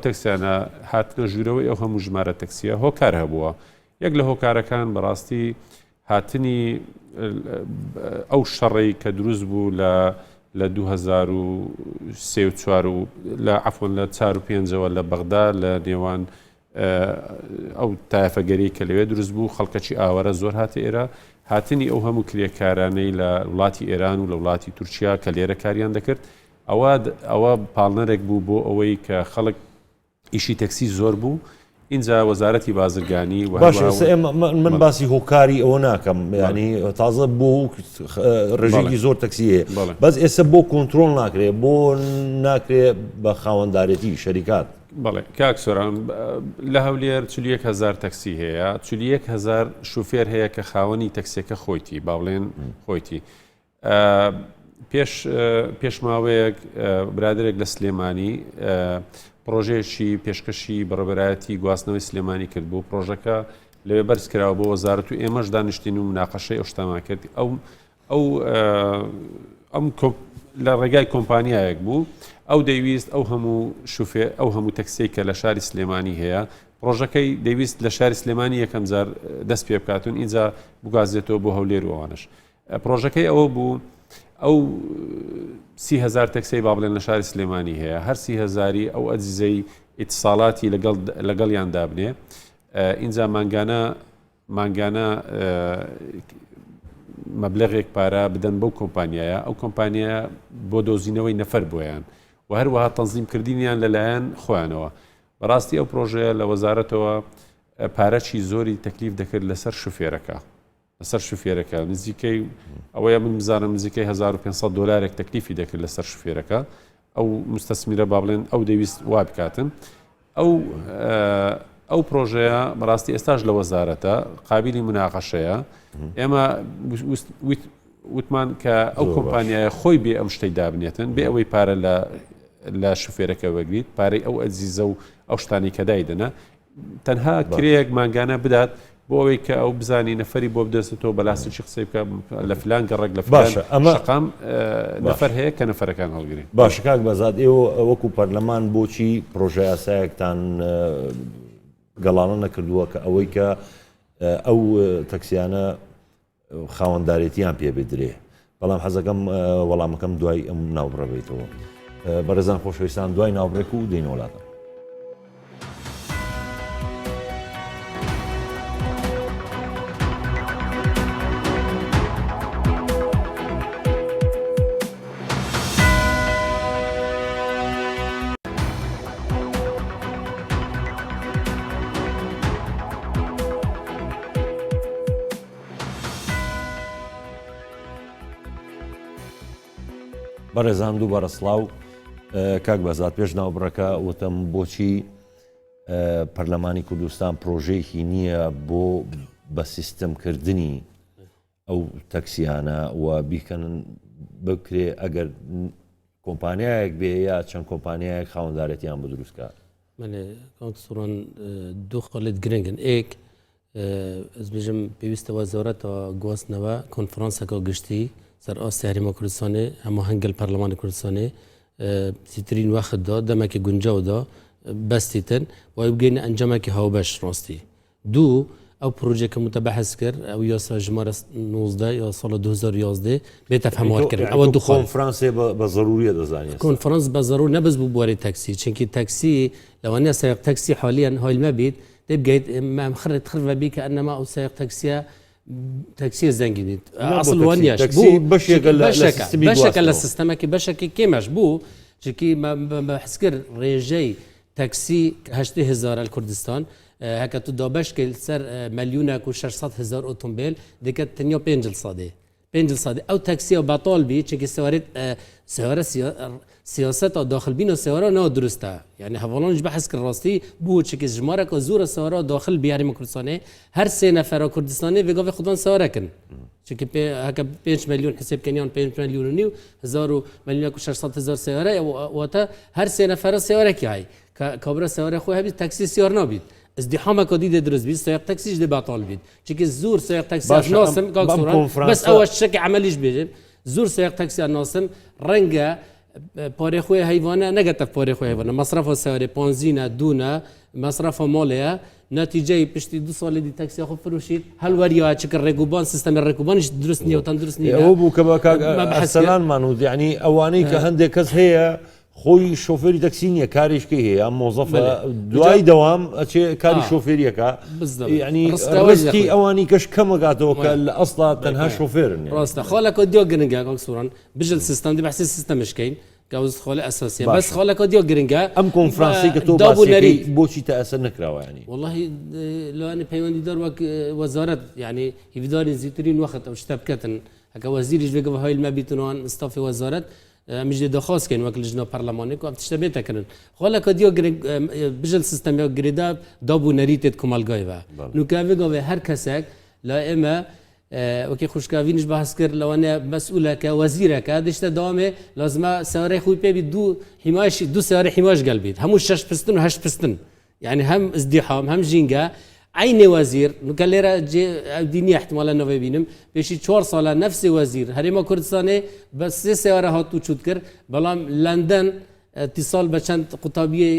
تەکسیانە هاتنە ژوورەوەی ئەو هەموو ژمارە تەکسیە هۆکار هەبووە یەک لە هۆکارەکان بەڕاستی هاتنی ئەو شەڕی کە دروست بوو لە 2003 و لە عەفوەن لە 4 و 5ەوە لە بەغدا لە نێوان ئەو تایەفەگەری کە لەوێ دروست بوو خەڵکەکی ئاوەرە زۆر هاتە ئێرە هاتنی ئەو هەموو کرێکارانەی لە وڵاتی ئێران و لە وڵاتی تورکیا کە لێرە کاریان دەکرد ئەوە پاڵنەرێک بوو بۆ ئەوەی کە خەڵک ئیشی تەکسی زۆر بوو اینجا وەزارەتی بازرگانی من باسی هۆکاری ئەوە ناکەم ینی تازە بۆ ڕێژێکی زۆر تەکسیە بەس ئێستا بۆ کۆنتڕۆڵ ناکرێ بۆ ناکرێ بە خاوەندارەتی شەریکات بەڵێ کاک سۆران لە هەولێر 41,000 تەکسی هەیە 41,000 شوفێر هەیە کە خاوەنی تەکسیەکە خۆیتی باڵێن خۆیتی پێش ماوەیەک برادێک لە سلێمانی پرۆژەیەکی پێشکەشی بەڕێوەبەرایەتی گواستنەوەی سلێمانی کرد بوو پرۆژەکە لەوێ بەرز کراوە بۆ وەزارەت و ئێمەش دانیشتین و مناقەشەی ئەو شتامان کرد ئەم لە ڕێگای کۆمپانیایەک بوو ئەو دەیویست ئەو هەموو تەکسیی کە لە شاری سلێمانی هەیە ڕۆژەکەی دەویست لە شاری سلێمانی یەکەم جار دەست پێ بکاتون اینجا بگازێتەوە بۆ هەولێر و ئەوانش پرۆژەکەی ئەوە بوو ئەو 30,000 تەکسی با بڵێن لە شاری سلێمانی هەیە هەر 30,000 ئەو ئەجززەی ئیتصالاتی لەگەڵیان دابنێ اینجا مانگانە مەبلەغێک پارە بدەن بەو کۆمپانیایە ئەو کۆمپانیە بۆ دۆزینەوەی نەفەر بۆیان و هەروەها تەنزیمکردنیان لەلایەن خۆیانەوە بەڕاستی ئەو پرۆژەیە لە وەزارەتەوە پارەچی زۆری تەکلیف دەکرد لەسەر شوفێرەکە نزیکەی ئەوەیە من بزانم نزیکەی 1500 دلارێک تەکلیفی دەکرد لەسەر شوفێرەکە ئەو مستەسمیرە با بڵێن ئەو دەویست وا بکاتن ئەو پرۆژەیە بەڕاستی ئێستاش لە وەزارەتە قابلی مناقەشەیە ئێمە وتمان کە ئەو کۆمپانیایە خۆی بێ ئەم شتەی دابنێتن بێ ئەوەی پارە لە شوفێرەکە وەگریت پارەی ئەو ئەزیزە و ئەو شتانی کە دایدنە تەنها کرێیەک مانگانە بدات بۆ ئەوەی کە ئەو بزانی نەفەری بۆ بدەستێتەوە بەلاسی چی قسەی بکە لە فلان گەڕێک لە شقام نەفەر هەیە کە نەفەرەکان هەڵگرین باش کاک بەزاد ئێوە وەکو پەرلەمان بۆچی پرۆژە یاسایەکتان گەڵانە نەکردووە کە ئەوەی کە ئەو تەکسیانە خاوەنددارێتیان پێ بدرێ بەڵام حەزەکەم وەڵامەکەم دوای ئەم ناوبڕە بێتەوە بەڕێزان خۆشەویستان دوای ناوبڕێک و دێنە وڵاتە بەڕێزان دوو بەڕەسڵاو کاک بەزات پێش ناوبڕەکە وتم بۆچی پەرلەمانی کوردستان پرۆژەیەکی نییە بۆ بە سیستەمکردنی ئەو تەکسیانە و بیکەنن بکرێ ئەگەر کۆمپانیایەک بێ یا چەند کۆمپانیایەک خاوەنددارێتیان بە دروستکە سوڕان دوو خەڵت گرنگن ئێک ئەس بێژم پێویستە وەزارەتەوە گواستنەوە کۆنفرانسەکە گشتی سەر ئاستی هەرێما کوردستانê هەماهەنگل پەرلەمانی کوردستانê ترین وەختدا دەمێکی گونجاودا بەستیتن وای بگەینە ئەنجامێکی هاوبەش ڕاستی دوو ئەو پرۆژێکە متەبەحث کرد ئەو یاسا ژمارە 19 یا ساڵە 2011 بێتە هەموارکردن ئەوە دوو کۆنفرانسێ بە ضروریە دەزانێت کۆنفرانس بە ضرور نەبەست بوو بوارەی تەکسی چونکی تەکسی لەوانەیە سایق تەکسی حالیان هایلمە بیت دەبگەیت خڕت خڕ بی کە ئەنەما ئەو سایق تەکسیە زەنگینیت ئەسڵ وانیاش بوو بەشێکە لە سیستەمەکی بەشێکی کێمەش بوو چونکی بەحس کرد ڕێژەی تەکسی 8,000 کوردستان هەکە تو دابەشکە سەر مەلیونێک و 600,000 ئۆتۆمبیل دەکەت تەنیا 5 سادە ئەو تەکسیە بەتاڵ بی چونکی سەوارە سیاسەتە داخلبینە سێوارە ناو دروستە یعنی هەواڵانش بەحس کرد ڕاستی بوو چونکی ژمارەکە زۆرە سەوارە داخل بیارێمە کوردستانê هەر سێ نەفەرە کوردستانê vêgavê xwedan سەوارەکن چونکی هەکە 5 ملیۆن حسێبکەنیان 5 ملیۆن و نیو 1,600,000 سێوارە واتە هەر سێ نەفەرە سێوارێکی هەی کابرا سێوارە خۆی هەبیت تەکسی سیار نابیت ازدحامەکە دیدە دروست بیت سایق تەکسیش دێ بەتاڵ بیت چونکی زۆر سایق تەکسیان ناسم بەس ئەوە شەکی عەمەلیش بێژم زۆر سایق تەکسیان ناسم ڕەنگە پارێ خۆی هەیوانە نەگەتە پارێ خۆی هەیوانە مەصرفە سەوارێ پۆنزینە دوونە مەصرفە ماڵەیە نەتیجەی پشتی دو ساڵی دی تەکسیا خۆ فروشیت هەلوەریە چکە ڕێگوبان سیستەمی ڕێگوبانیش دروست نییە وتان دروست نییە ئەوە بوو کە بەسەلانمان و یعنی ئەوانەی کە هەندێک کەس هەیە خۆی شۆفێری تەکسی نییە کاریشکی هەیە مۆزەفە دوای دەوام ئەچێ کاری شۆفێریەکە ینی ڕستی ئەوانی کەش کەمەگاتەوە کە لە ئەسڵا تەنها شۆفێرن ڕاستە خۆلەکە دیۆ گرنگە سووران بژل سیستەم دی بەحسی سیستەمشکەین کەوز خۆلە ئەساسیە بەس خۆلەکە دیۆ گرنگە ئەم کۆنفرانسی کە تۆ بۆچی تا ئەسەر نکراوە ینی والله لەوانێ پەیوەندی دەر وەک وەزارەت یعنی هیڤداری زیاترین وەخت ئەو شتە بکەتن هەکە وەزیریش بێگە هەیل مەبیتنەوەن ستافی وەزارەت مش دخواست كان وقت لجنة برلمانية كو تشتبيتها كنن خلا كديو بجل سيستم يو غريدا دابو نريتت كمال غايبا نو كافي غو هر كسك لا اما وكي خوشكاوينش بحث كر لو انا مسؤوله كوزيره كادشت دامه لازم ساري خوي بي دو حماش دو ساري حماش قلبيت همو 6 بستن و 8 بستن يعني هم ازدحام هم جينجا عين وزير نكليرا ديني احتمالا نوي بينم بيشي 4 ساله نفس وزير هريما كردستاني بس سياره هاتو چوت كر بلام لندن اتصال بچند قطابيه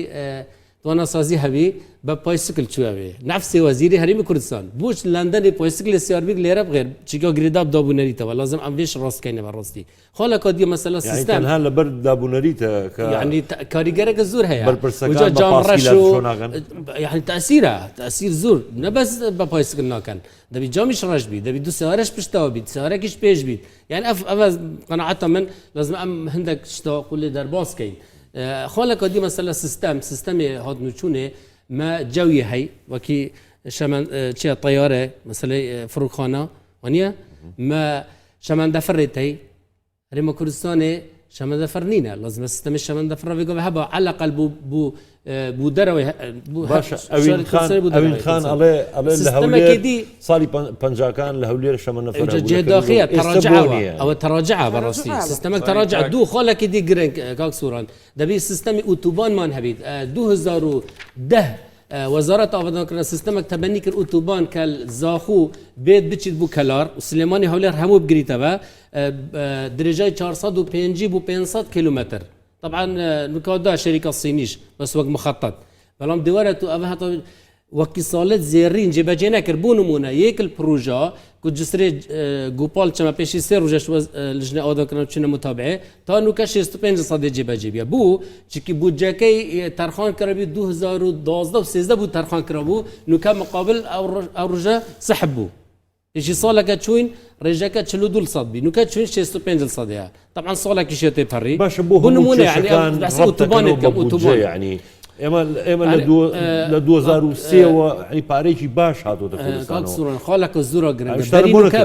توانا سازی هبی با پایسکل چوبه نفس وزیری حریم کردستان بوش لندن پایسکل سیار بیگ لیره بغیر چیکا گریداب دابونری تا لازم ام ویش راست کینه براستی حالا کدی مثلا يعني سیستم تنها لبر دابونريتا يعني كاريجر زور هي بالبرسكان وجا جام بباسكيلات رشو شوناغن. يعني تاثير زور نه بس ببايسكل ناكن دبي جامش رش بي دبي دو سوارش بشتاو بي سواركش بيش بي يعني اف قناعتها من لازم ام هندك شتاو كل در باسكي خالك دي مثلا سيستم هاد نوچونه ما جوي هي وكي شمن تشي طياره مثلا فروخانه ونيا ما شمن دفرت هي ريما كردستان شمن دفرنينا لازم السيستم شمن دفر بيقول هبا على الاقل بو دروي باشا اوين خان على الهولير صالي بنجاكان الهولير شمن نفر جداخيه تراجعوا براسي سيستمك تراجع دو خالك دي جرين كاك سوران دبي سيستم اوتوبان مان هبيد 2010 وزارة آبادان کردن سیستمک تبنی کرد اتوبان کل زاخو بید بچید بو کلار و سلیمانی هولر همو بگریته و درجه 450 بو 500 کیلومتر طبعا نکاده شركة الصينيش بس وقت مخطط بلام دوارتو أبهات وكي صالت زيرين جيبا جينا كربون مونا يك البروجا كو جسري جوبال كما بيشي سير وجاش لجنة أودا كنا بشينا متابعة تا نوكاش يستوبين صادي جيبا جيبيا بو چكي بو جاكي ترخان كرابي 2012 و 13 بو ترخان كرابو نوكا مقابل أو رجا سحبو يجي صالك تشوين رجاكا تشلو دول صدبي نوكا تشوين شيستوبين صاديها طبعا صالك يشيتي فري باش بو بنمونا يعني بس أوتوبان يعني اما لدو زارو سيوا يعني باريجي باش هاتو كردستان صورا خالك الزورا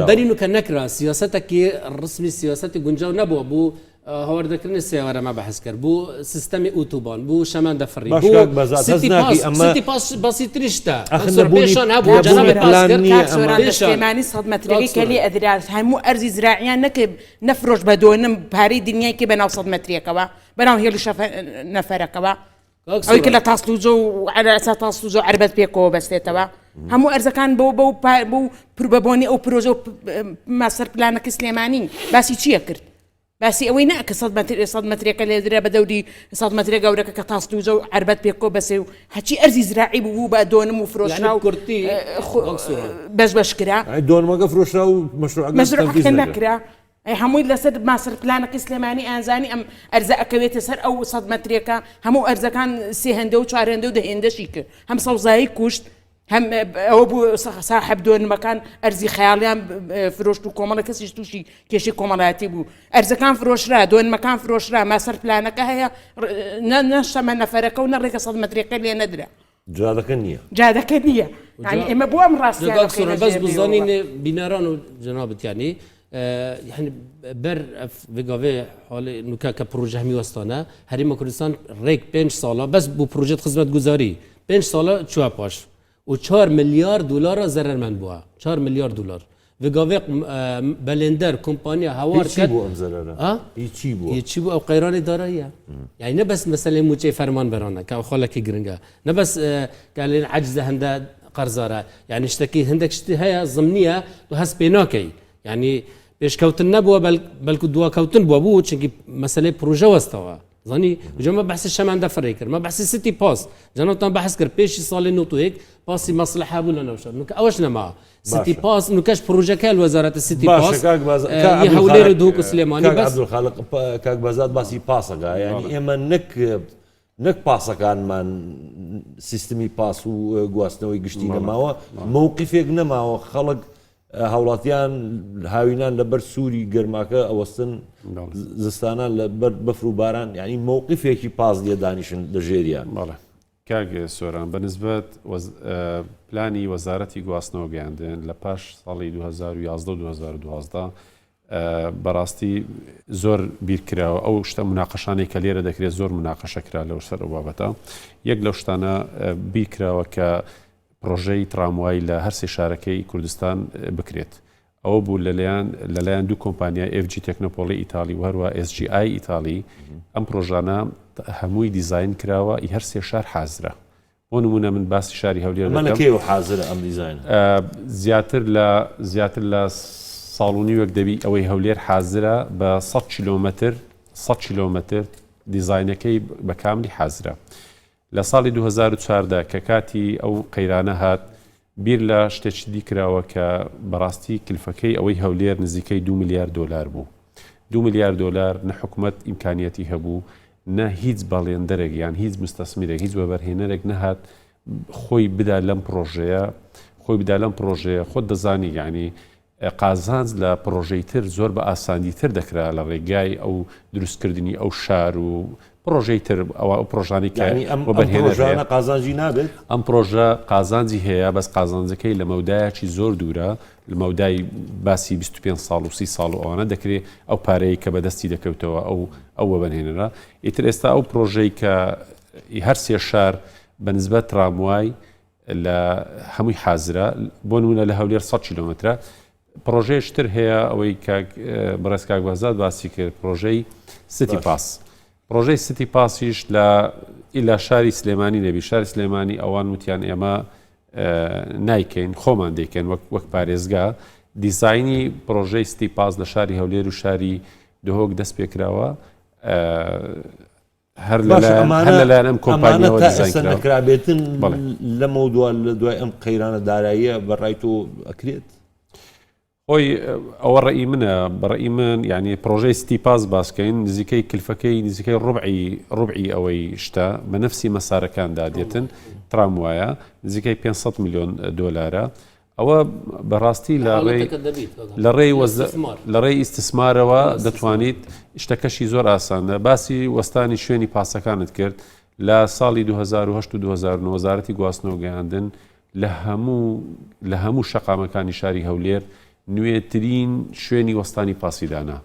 برينو كنكرا سياستك الرسمي سياستي جنجاو نبو بو هو ذكرني السيارة ما بحس كر بو سيستمي اوتوبان بو شمان دفري بو سيتي باس بسيط ريشتا بيشون هبو جناب باسكر سليماني صدمت ريكي كلي ادرات همو ارزي زراعيان نك نفرج بدون باري دنيا كي بناو صدمت ريكوا بناو هي اللي شاف نفركوا او كلا تاسلوجو على اساس تاسلوجو عربت بيكو بس تبع همو ارزكان بو بروبابوني او بروجو ماستر بلانك سليماني بس يشيكر بس وينك صدمة ريكا اللي درا بدوري صدمة ريكا وريكا كتاسلوجو عربت بيكو بس هاتشي ارزي زراعي بو بدون مفروشنا يعني كرتي بس بشكرا دون ما قفروشنا ومشروع كنكرا اي همو لسر ماستر بلانك سليماني انزاني ام ارزاق كويت سر او صدمه ريكا همو ارزاقان سي هندو وشار هندو ده هندشيك هم صوزاي كوشت هم ابو صاحب دون مكان ارزي خياليان فروشتو كومالا كسيشتوشي كيشي كومالاتي بو ارزاقان فروش را دون مكان فروش را ماستر بلانك هي نشما نفركه ونريك صدمه ريكا اللي ندرا جادك النية يعني اما بو ام راس يعني بس بزانين بنارانو جنابت يعني يعني بر فيغافي حال نوكا كبروجه همي وستانه هريما كردستان ريك 5 ساله بس بو بروجه خدمت گزاري 5 ساله چوا باش و 4 مليار دولار ضرر من بوها 4 مليار دولار فيغافي بلندر كومبانيا هوار يتشيبو او قيران داريه يعني نبس مثلا موجي فرمان برانا كان خالك جرينجا نبس قال عجز هندا قرزاره يعني اشتكي هندك هي ضمنيه وهس بيناكي يعني بيش كوتن نبوه بل كدوا كوتن بوابو چنكي مسألة بروجه وستوا زاني وجا ما بحث الشمان دفر هيكر ما بحث سيتي باس جانا تام بحث كر بيش صالي نوتو هيك باسي مصلحة ولا نوشر نوك اوش نما سيتي باس نوكاش بروجه كال وزارة السيتي باس يحولير دوك سليماني بس عبد الخالق كاك بازات باسي باسكا يعني اما نك باسكان من سيستمي باس و غواستنوي گشتينه ماوا موقفك نماوا خلق هاوڵاتیان هاوینان لەبەر سووری گەرماکە ئەوەستن زستانان لەبەر بەفر و باران یعنی مووقفێکی پاس لێ دانیشن لە ژێریان بەڵێ کاک سۆران بەنسبەت پلانی وەزارەتی گواستنەوە گەیاندن لە پاش ساڵی 2011 و 2012 بەڕاستی زۆر بیرکراوە ئەو شتە مناقەشانەی کە لێرە دەکرێت زۆر مناقەشەکرا لەو سەر بابەتە یەک لەو شتانە بیرکراوە کە پرۆژەی تراموای لە هەرسێ شارەکەی کوردستان بکرێت ئەوە بوو لەلایەن دوو کۆمپانیای FG تەکنۆپۆڵی ئیتالی و هەروە SGI ئیتالی ئەم پرۆژانە هەمووی دیزاین کراوە هەرسێ شار حازرە بۆ نمونە من باسی شاری هەولێر دەکەم حازرە ئەم دیزاین زیاتر لە ساڵونی وەک دەبی ئەوەی هەولێر حازرە بە 100 کیلۆمەتر دیزاینەکەی بە کاملی حازرە لە ساڵی 2014 کە کاتی ئەو قەیرانە هات بیر لە شتێکی دیکراوە کە بەڕاستی کلفەکەی ئەوەی هەولێر نزیکەی 2 میلیارد دلار بوو. 2 میلیارد دلار نە حکومت ئیمکانیەتی هەبوو نە هیچ بەڵێندەرێک یان هیچ مستەسمیرێک هیچ وەبەرهێنەرێک نەهات خۆی بدا لەم پرۆژەیە خۆت دەزانی یعنی قازانج لە پرۆژەی تر زۆر بە ئاسانی تر دەکرا لە ڕێگای ئەو دروستکردنی ئەو شار و پرۆژەی تر ئەو پرۆژانی کە بەبەرهێنەرە قازانجی نابێت ئەم پرۆژە قازانجی هەیە بەس قازانجەکەی لە مەودایەکی زۆر دوورە لە مەودای باسی 25 ساڵ و 30 ساڵ و ئەوانە دەکرێت ئەو پارەی کە بەدەستی دەکەوتەوە ئەو وەبەرهێنەرە ئیتر ئێستا ئەو پرۆژەی کە هەر سێ شار بەنسبەت تراموای لە هەمووی حازرە بۆ نمونە لە هەولێر 100 کیلۆمەترە پرۆژەیەشتر هەیە ئەوەی بەڕێز کاک بەهزاد باسی کرد پرۆژەی سیتی پاس. پرۆژەی سیتی پاسیش لە شاری سلێمانی نەبی شاری سلێمانی ئەوان وتیان ئێمە نایکەین خۆمان دەیکەن وەک پارێزگا دیزاینی پرۆژەی سیتی پاس لە شاری هەولێر و شاری دهۆک دەست پێکراوە هەر لەلایەن ئەم کۆمپانیەوە دیزاین نەکرابێتن لە مەودووە لە دوای ئەم قەیرانە داراییە بەڕای تۆ ئەکرێت خۆی ئەوە ڕێی منە بەڕێی من یعنی پرۆژەی سیتی پاس باسکەین نزیکەی کلفەکەی نزیکەی ڕوبعی ئەوەی شتە بە نەفسی مەسارەکاندا دێتن تراموایە نزیکەی 500 میلیۆن دۆلارە ئەوە بەڕاستی لە ڕێی ئیستثمارەوە دەتوانیت شتەکەشی زۆر ئاسانە باسی وەستانی شوێنی پاسەکانت کرد لە ساڵی 2008 و 2009 وەزارەتی گواستنەوە گەیاندن لە هەموو شەقامەکانی شاری هەولێر نوێترین شوێنی وەستانی پاسیدانە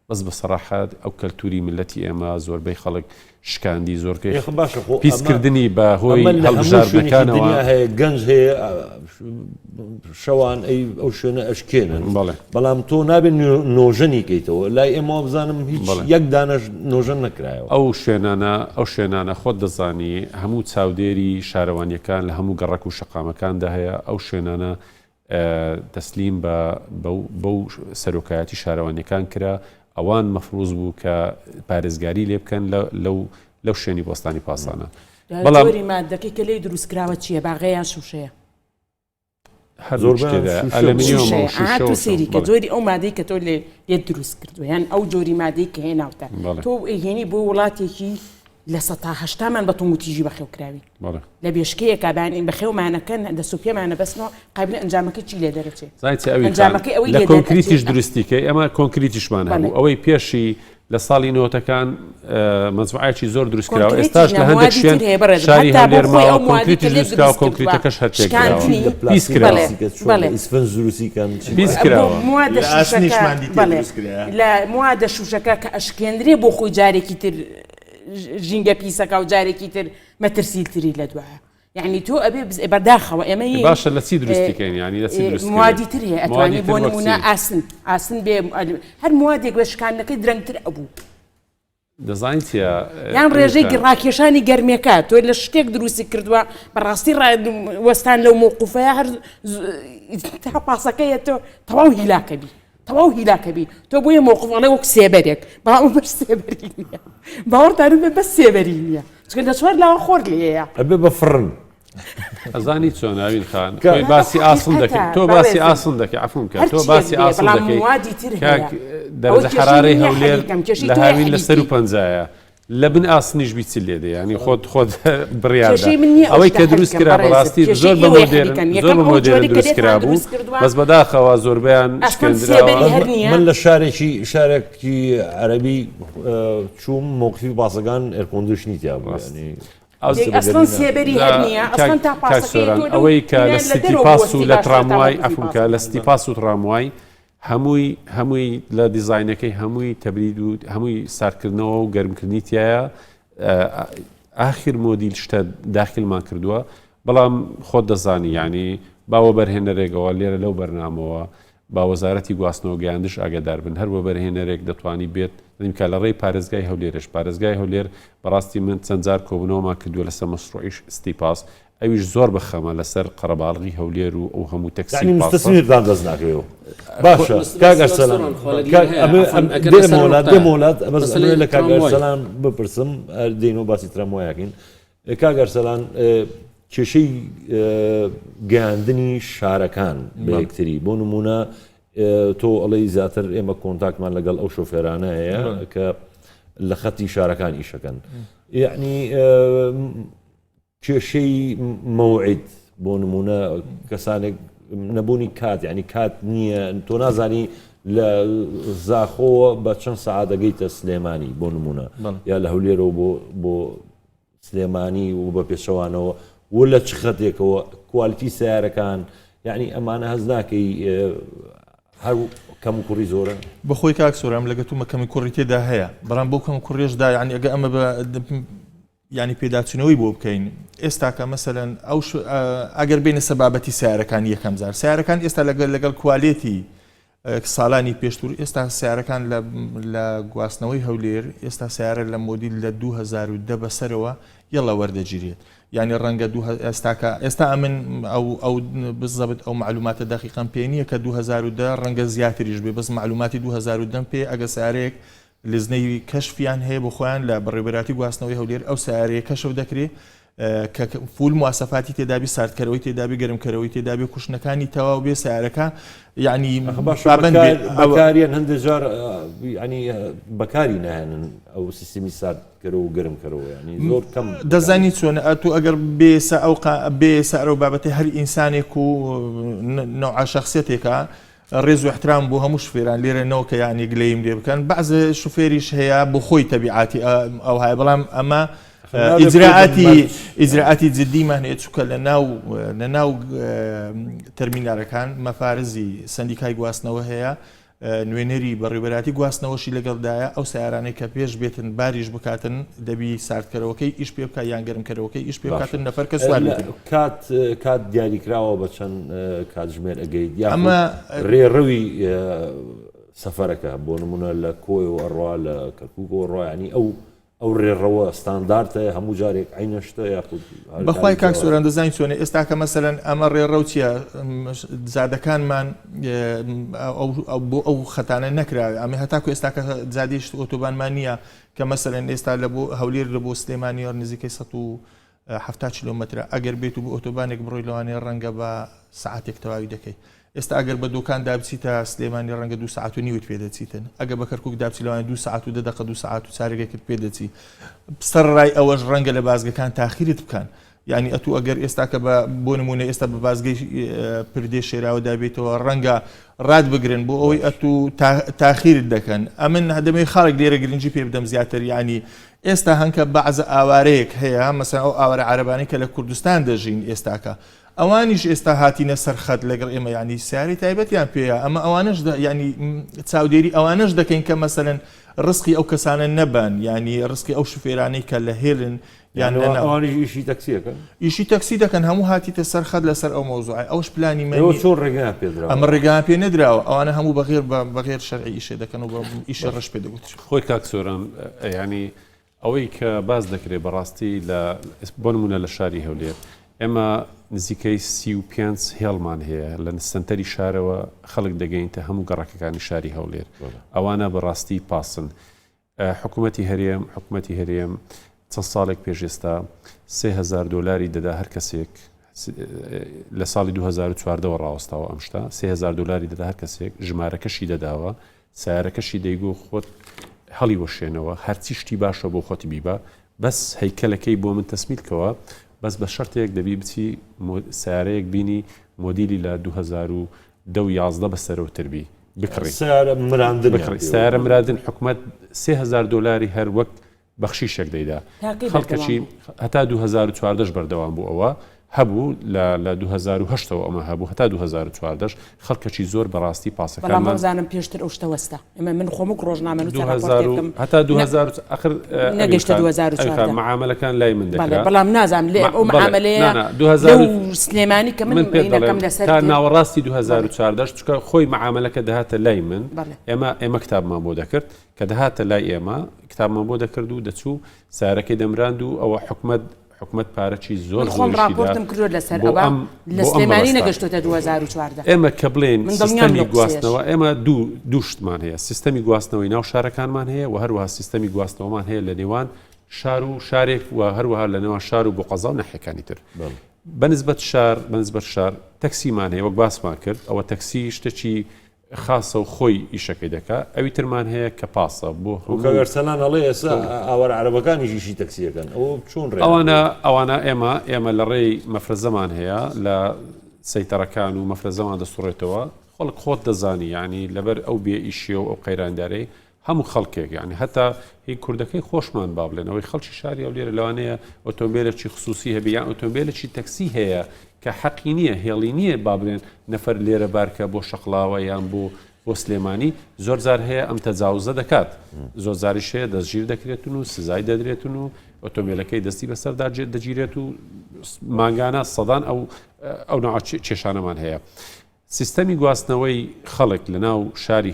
بەس بە سەراحەت ئەو کەلتوری ملەتی ئێمە زۆربەی خەڵک شکاندی زۆرکەی پیسکردنی بە هۆی هەڵبژاردنەکانەوە هەیە گەنج هەیە شەوان ئەو شوێنە ئەشکێنن بەڵام تۆ نابێت نۆژەنی کەیتەوە لای ئێمە بزانم هیچ یەک دانەش نۆژەن نەکرایەوە ئەو شوێنانە خۆت دەزانی هەموو چاودێری شارەوانیەکان لە هەموو گەڕک و شەقامەکاندا هەیە ئەو شوێنانە تەسلیم بەو سەرۆکایەتی شارەوانیەکان کرا ئەوان مەفروض بوو کە پارێزگاری لێ بکەن لەو شوێنی بۆستانی پاسانە بەڵام مادەکەی کە لێی دروستکراوە چییە باغەیان شوشەیە زۆر سێری کە جۆری ئەو مادەی کە تۆ لێ دروست کردووە یان ئەو جۆری مادەی کە هێناوتە تۆ هێنی بۆ وڵاتێکی لە 1970 بە تۆموتیژی بەخێوکراوی لە بێشکەیەکە بانین بەخێومانەکەن دە سوپێمانە بەسنەوە قابل ئەنجامەکەی چی لێ دەرەچێت لە کۆنکریتیش دروستیکەی ئەمە کۆنکریتیشمان هەبوو ئەوەی پێشی لە ساڵی نۆتەکان مەزوعایکی زۆر دروستکراوە ئێستاش لە هەندێک شوێن شاری هەولێرماوە کۆنکریتی دروستکراوە کۆنکریتەکەش پیسکراوە لە موادە شوشەکە کە ئەشکێنرێ بۆ خۆی جارێکی تر ژینگە پیسەکە و جارێکی تر مەترسیلتری لە دوایە یعنی تۆ ئەبێ بەرداخەوە ئێمە باشە لە چی دروستیکەین ینی لە چی دروست موادی تر هەیە ئەتوانی بۆ نمونە ئاسن بێ هەر موادێک بە شکانەکەی درەنگتر ئەبوو دەزانیتە یان ڕێژەی ڕاکێشانی گەرمێکە تۆ لە شتێک دروستی کردووە بەڕاستی وەستان لەو مووقوفەیە هەر تا پاسەکەیە تۆ تەواو هیلاکەبی تەواو هیلاکەبی تۆ بۆیە مووقفڵێ وەک سێبەرێک بەڵام بەش سێبەری نییە باوەڕدارم بێ بەس سێبەری نییە چکە لە چوار لاوە خۆر لێیە ئەبێ بە فڕن ئەزانی چۆن ناوین خان تۆی باسی ئاسن دەکەی تۆ باسی ئاسن دەکەی عفوم کە تۆ باسی ئاسن دەکەی دەرەجە حرارەی هەولێر لە هاوین لە سەر و پەنجایە لە بن ئاسنیش بیچ لێدە ینی خۆت بڕیاردا ئەوەی کە دروست کرا بەڕاستی زۆر بە مۆدێرن دروستکرا بوو بەس بەداخەوە زۆربیان شکێنراوە من لە شارێکی عەرەبی چووم موقفی باسەکان ئێرکۆندیشنی تیا بوو ئەسڵەن سێبەری هەر نییە ئەسڵەن تا پاسەکەی ئەوەی کە لە سیتی پاس و لە تراموای ئەفونکە لە سیتی پاس و تراموای هەمووی لە دیزاینەکەی هەمووی تەبرید و هەمووی ساردکردنەوە و گەرمکردنی تایە ئاخر مۆدیل شتە داخلمان کردووە بەڵام خۆت دەزانی ینی باوە بەرهێنەرێکەوە لێرە لەو بەرنامەوە با وەزارەتی گواستنەوە گەیاندش ئاگادار بن هەر بۆ بەرهێنەرێک دەتوانی بێت کە لە ڕێی پارێزگای هەولێرش پارێزگای هەولێر بەڕاستی من چەند جار کۆبنەوەمان کردووە لەسەر مەشروعیش سیتی پاس ئەویش زۆر بەخەمە لەسەر قەرەباڵغی هەولێر و ئەو هەموو تەکسی مستەسمیردان دەست ناکەوێەوە باشە کاگەرسەلام دێمەوەلات بەس لە کاگەرسەلام بپرسم دێنەوە باسی تراموایەکەین کاگەرسەلان کێشەی گەیاندنی شارەکان بە یەکتری بۆ نمونە تۆ ئەڵەی زیاتر ئێمە کۆنتاکتمان لەگەڵ ئەو شۆفێرانە هەیە کە لە خەتی شارەکان ئیشەکەن یعنی کێشەی مەوعید بۆ نمونە کەسانێک نەبوونی کات یعنی کات نییە تۆ نازانی لە زاخۆوە بە چەند سەعات دەگەیتە سلێمانی بۆ نمونە یا لە هەولێرەوە بۆ سلێمانی و بە پێشەوانەوە و لە چ خەتێکەوە کوالیتی سیارەکان یعنی ئەمانە هەز ناکەی هەر کەم و کوڕی زۆرە بەخۆی کاک سۆرام لەگەتومە کەمی کوڕی تێدا هەیە بەڵام بۆ کەم کوڕێشدا یعنی ئەگە ئەمە بە ینی پێداچنەوەی بۆ بکەین ئێستاکە مەسەلەن ئەو ئەگەر بینە سەبابەتی سیارەکان یەکەم زار سیارەکان ئێستا لەگەڵ کوالیتی ساڵانی پێشتور ئێستا سیارەکان لە گواستنەوەی هەولێر ئێستا سیارە لە مۆدیل لە 2010 بەسەرەوە یەڵە وەردەگیرێت یعنی ڕەنگە ئێستا ئەمن ئەو بزەبت ئەو معلوماتە دەقیقەم پێ نییە کە 2010 ڕەنگە زیاتریش بێ بەس معلوماتی 2010 پێ ئەگە سیارەیەک لزنەی کەشفیان هەیە بۆ خۆیان لە بەڕێوەبەراتی گواستنەوەی هەولێر ئەو سیارەیە کەشف دەکرێت کە فول مواسەفاتی تێدابی ساردکەرەوەی تێدابی گەرمکەرەوەی تێدابی کوشتنەکانی تەواو بێ سیارەکە یعنی بەکاریان هەندێک جار ینی بەکاری نایەنن ئەو سیستمی ساردکەرە و گەرمکەرەوە ینی زۆر کەم دەزانی چۆن ئەتو ئەگەر بێسە ئەو بابەتی هەر ئینسانێک و نوع شخصیتێکە ڕێز و احترام بۆ هەموو شوفێران لێرە نەوە کە یانی گلەیم لێ بکەن بەعزە شوفێریش هەیە بۆ خۆی تەبیعاتی ئەو هەیە بەڵام ئەمە ئیجراعاتی جدیمان هەیە چووکە لە ناو تەرمینارەکان مەفارزی سندیکای گواستنەوە هەیە نوێنەری بەڕێوەبەراتی گواستنەوەشی لەگەڵدایە ئەو سیارانەی کە پێش بێتن باریش بکاتن دەبی ساردکەرەوەکەی ئیش پێ بکە یان گەرمکەرەوەکەی ئیش پێ بکاتن نەفەر کە سوار کات دیاریکراوە بە چەند کاتژمێر ئەگەیت ئەمە ڕێڕەوی سەفەرەکە بۆ نمونە لە کۆی و ئەڕوا لە کەرکووک و ڕۆیانی ئەو ڕێڕەوە ستانداردە هەموو جارێک عینەشتە یاخود بەخوای کاک سۆران دەزانین چۆنێ ئێستا کە مەسەلەن ئەمە ڕێڕەو چیە زادەکانمان بۆ ئەو خەتانە نەکراوێ ئەمە هەتاکو ئێستا کە زادیشت ئۆتۆبانمان نییە کە مەسەلەن ئێستا لە بۆ هەولێر لە بۆ سلێمانی نزیکەی 170 کیلۆمەترە ئەگەر بێت و بۆ ئۆتۆبانێک بڕۆی لەوانەیە ڕەنگە بە سەعاتێک تەواوی دەکەی ئێستا ئەگەر بە دوکان دابچیتە سلێمانی ڕەنگە 2 ساعت و نیوت پێ دەچیتن ئەگە بە کەرکووک دابچی لەوانە 2 ساعت و 10 دقیقە 2 ساعت و چارەگێکت پێ دەچی سەرڕای ئەوەش ڕەنگە لە بازگەکان تاخیرت بکەن یعنی ئەتو ئەگەر ئێستا کە بۆ نمونە ئێستا بە بازگەی پردێ شێراوە دابێتەوە ڕەنگە ڕاد بگرن بۆ ئەوەی ئەتو تاخیرت دەکەن ئەمن هەدەمەی خاڵێک لێرە گرنگی پێ بدەم زیاتر یعنی ئێستا هەنکە بەعزە ئاوارەیەک هەیە مەسەن ئەو ئاوارە عەرەبانی کە لە کوردستان دەژین ئێستاکە ئەوانیش ئێستا هاتیینە سەرخەت لەگەڵ ئێمە ینی سیاری تایبەتیان پێەیە ئەمە ئەوانش ینی چاودێری ئەوانش دەکەین کە مەسەلەن ڕسقی ئەو کەسانە نەبن ینی ڕسقی ئەو شوفێرانەی کە لە هێلن یان ئیشی تەکسیەکەن ئیشی تەکسی دەکەن هەموو هاتیتە سەرخەت لەسەر ئەو مۆزوعی ئەوش پلانی چۆن ڕێگا پێدرا ئەمە ڕێگا پێ نەدراوە ئەوانە هەموو بەغێر شەرعی ئیشێ دەکەن و ئیشە ڕەش پێ دەگوت خۆی کاک سۆران ینی ئەوەی کە باز دەکرێت بەڕاستی بۆ نمونە لە شاری هەولێر ئێمە نزیکەی 35 هێڵمان هەیە لە سنتەری شارەوە خەڵک دەگەینتە هەموو گەڕەکەەکانی شاری هەولێر ئەوانە بەڕاستی پاسن حکوومەتی هەرێم چەند ساڵێک پێشێستا 3000 دلاری دەدا هەر کەسێک لە ساڵی 2014 ڕاوەستاوە ئەم شتا 3000 دلاری دەدا هەر کەسێک ژمارەکەشی دەداوە سیارەکەشی دەیگو خۆت هەڵی وەشێنەوە هەرچی شتی باشە بۆ خۆتی بیبە بەس هەیکەلەکەی بۆ من تەسمیلکەوە بەس بە شەرتێک دەبی بچی سیارەیەک بینی مۆدیلی لە 2011 بەسەرەوتربی بکڕی سیارە مراندن حکومەت 3000 دلاری هەر وەک بەخشیشێک دەیدا خەڵکەچی هەتا 2014 بەردەوام بوو ئەوە هەبوو لە 2010ەوە ئەمە هەبوو هەتا 2014 خەڵکەچی زۆر بەڕاستی پاسەکانمان زانم پێشتر ئەو شتەوەستا ئەمە من خۆمک ڕۆژنامە هەتا 2000 نەگەشتە 2014 معاملەکان لای من دەکرا بەڵام نازانم لێ ئەو معاملەیە سلێمانی کە من بینەکەم لەسەر تا ناوەڕاستی 2014 چکە خۆی معاملەکە دەهاتە لای من ئێمە کتابمان بۆ دەکرد کە دەهاتە لای ئێمە کتابمان بۆ دەکرد و دەچوو سارەکەی دەمراند و ئەوە حکومەت پارەی زۆر خۆم راپۆرتم کردو لەسەر ئەوە لە سلێمانی نەگەشتۆتە 2014 ئێمە کە بڵێن سیستەمی گواستنەوە ئێمە دوو شتمان هەیە سیستەمی گواستنەوەی ناو شارەکانمان هەیە و هەروەها سیستەمی گواستنەوەمان هەیە لە نێوان شار و شارێک و هەروەها لە نێوان شار و بۆ قەزا و ناحیەکانی تر بەنسبەت شار تەکسیمان هەیە وەک باسمان کرد ئەوە تەکسی شتێکی خاصە و خۆی ئیشەکەی دەکات ئەوی ترمان هەیە کە پاسە بۆ هەگەرسەلان ئەڵێ ئێستا ئاوەر عەرەبەکانیشی تەکسیەکەن ئەوە چۆن ڕێ ئەوانە ئێمە لە ڕێی مەفرەزەمان هەیە لە سەیتەرەکان و مەفرەزەمان دەسوڕێتەوە خەڵک خۆت دەزانی ینی لەبەر ئەو بێ ئیشیە و ئەو قەیراندارەی هەموو خەڵکێک ینی هەتا هی کوردەکەی خۆشمان با بڵێن ئەوەی خەڵکی شاری ئەو لێرە لەوانەیە ئۆتۆمبیلێکی خصوصی هەبێ یان ئۆتۆمبیلێکی تەکسی هەیە کە حەقی نییە هێڵی نییە با بڵێن نەفەر لێرە بارکە بۆ شەقڵاوە یان بۆ سلێمانی زۆر جار هەیە ئەم تەجاوزە دەکات زۆر زاریش هەیە دەستگیر دەکرێتون و سزای دەدرێتون و ئۆتۆمبیلەکەی دەستی بەسەردا دەگیرێت و ماگانە سەدان ئەو نوع کێشانەمان هەیە سیستەمی گواستنەوەی خەڵک لە ناو شاری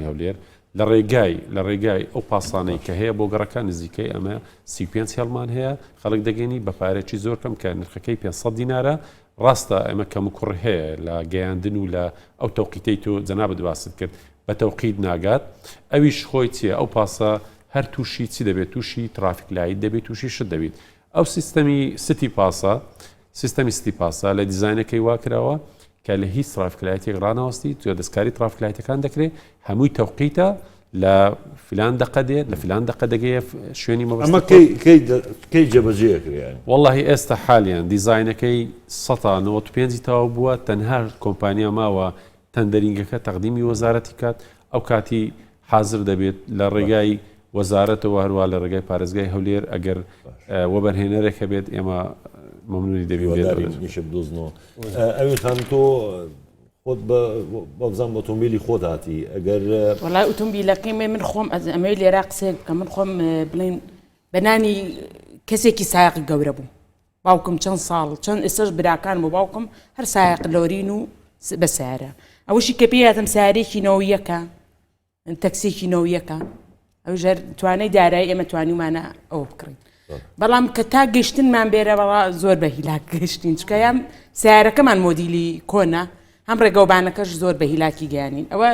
هەولێر لە ڕێگای ئەو پاسانەی کە هەیە بۆ گەڕەکان نزیکەی ئەمە 35 هێڵمان هەیە خەڵک دەگەنی بە پارێکی زۆر کەم کە نرخەکەی 500 دینارە ڕاستە ئەمە کەم و کوڕ هەیە لە گەیاندن و لە ئەو تەوقیتەی تۆ جەنابەت باست کرد بە تەوقید ناگات ئەویش خۆی چیە ئەو پاسە هەر تووشی چی دەبێت تووشی ترافیک لایت دەبێت تووشی شت دەبێت ئەو سیستەمی ستی پاسە لە دیزاینەکەی واکراوە کە لە هیچ ترافیکلایەتێک ڕانەوەستی تو دەستکاری ترافیکلایەتەکان دەکرێت هەمووی تەوقیتە لە فلان دقە دێت لە فلان دقە دەگەیە شوێنی ئەمە کەی جێبەجێکرێن واللهی ئێستا حالیان دیزاینەکەی 95 تاوا بووە تەنها کۆمپانیا ماوە تەندەرینگەکە تەقدیمی وەزارەتی کات ئەو کاتی حاضر دەبێت لە ڕێگای وەزارەتەوە هەروە لە ڕێگای پارێزگای هەولێر ئەگەر وەبەرهێنەرێک هەبێت ئێمە مەمنونی دەبێت بدۆزنەوە ئەوی خان تۆ خۆت بەبزان ئۆتۆمبیلی خۆت هاتی ئەگەر وڵای ئۆتۆمبیلەکەی من خۆم ئەمەوێت لێرا قسێک کە من خۆم بڵین بەنانی کەسێکی سایقی گەورە بوو باوکم چەند ساڵ چەند ئێستاش براکان بوو باوکم هەر سایق لۆرین و بە سیارە ئەوشی کە پێهاتم سیارێکی نەوەیەکە تەکسێکی نەوەیەکە ئەو ژەر توانای دارایی ئێمە توانیمانە ئەوە بکڕین بەڵام کە تا گەشتنمان بێرە بەڵا زۆر بە هیلاک گەشتین چکە یان سیارەکەمان مۆدیلی کۆنا هەم ڕێگەوبانەکەش زۆر بە هیلاکی گەیانین ئەوە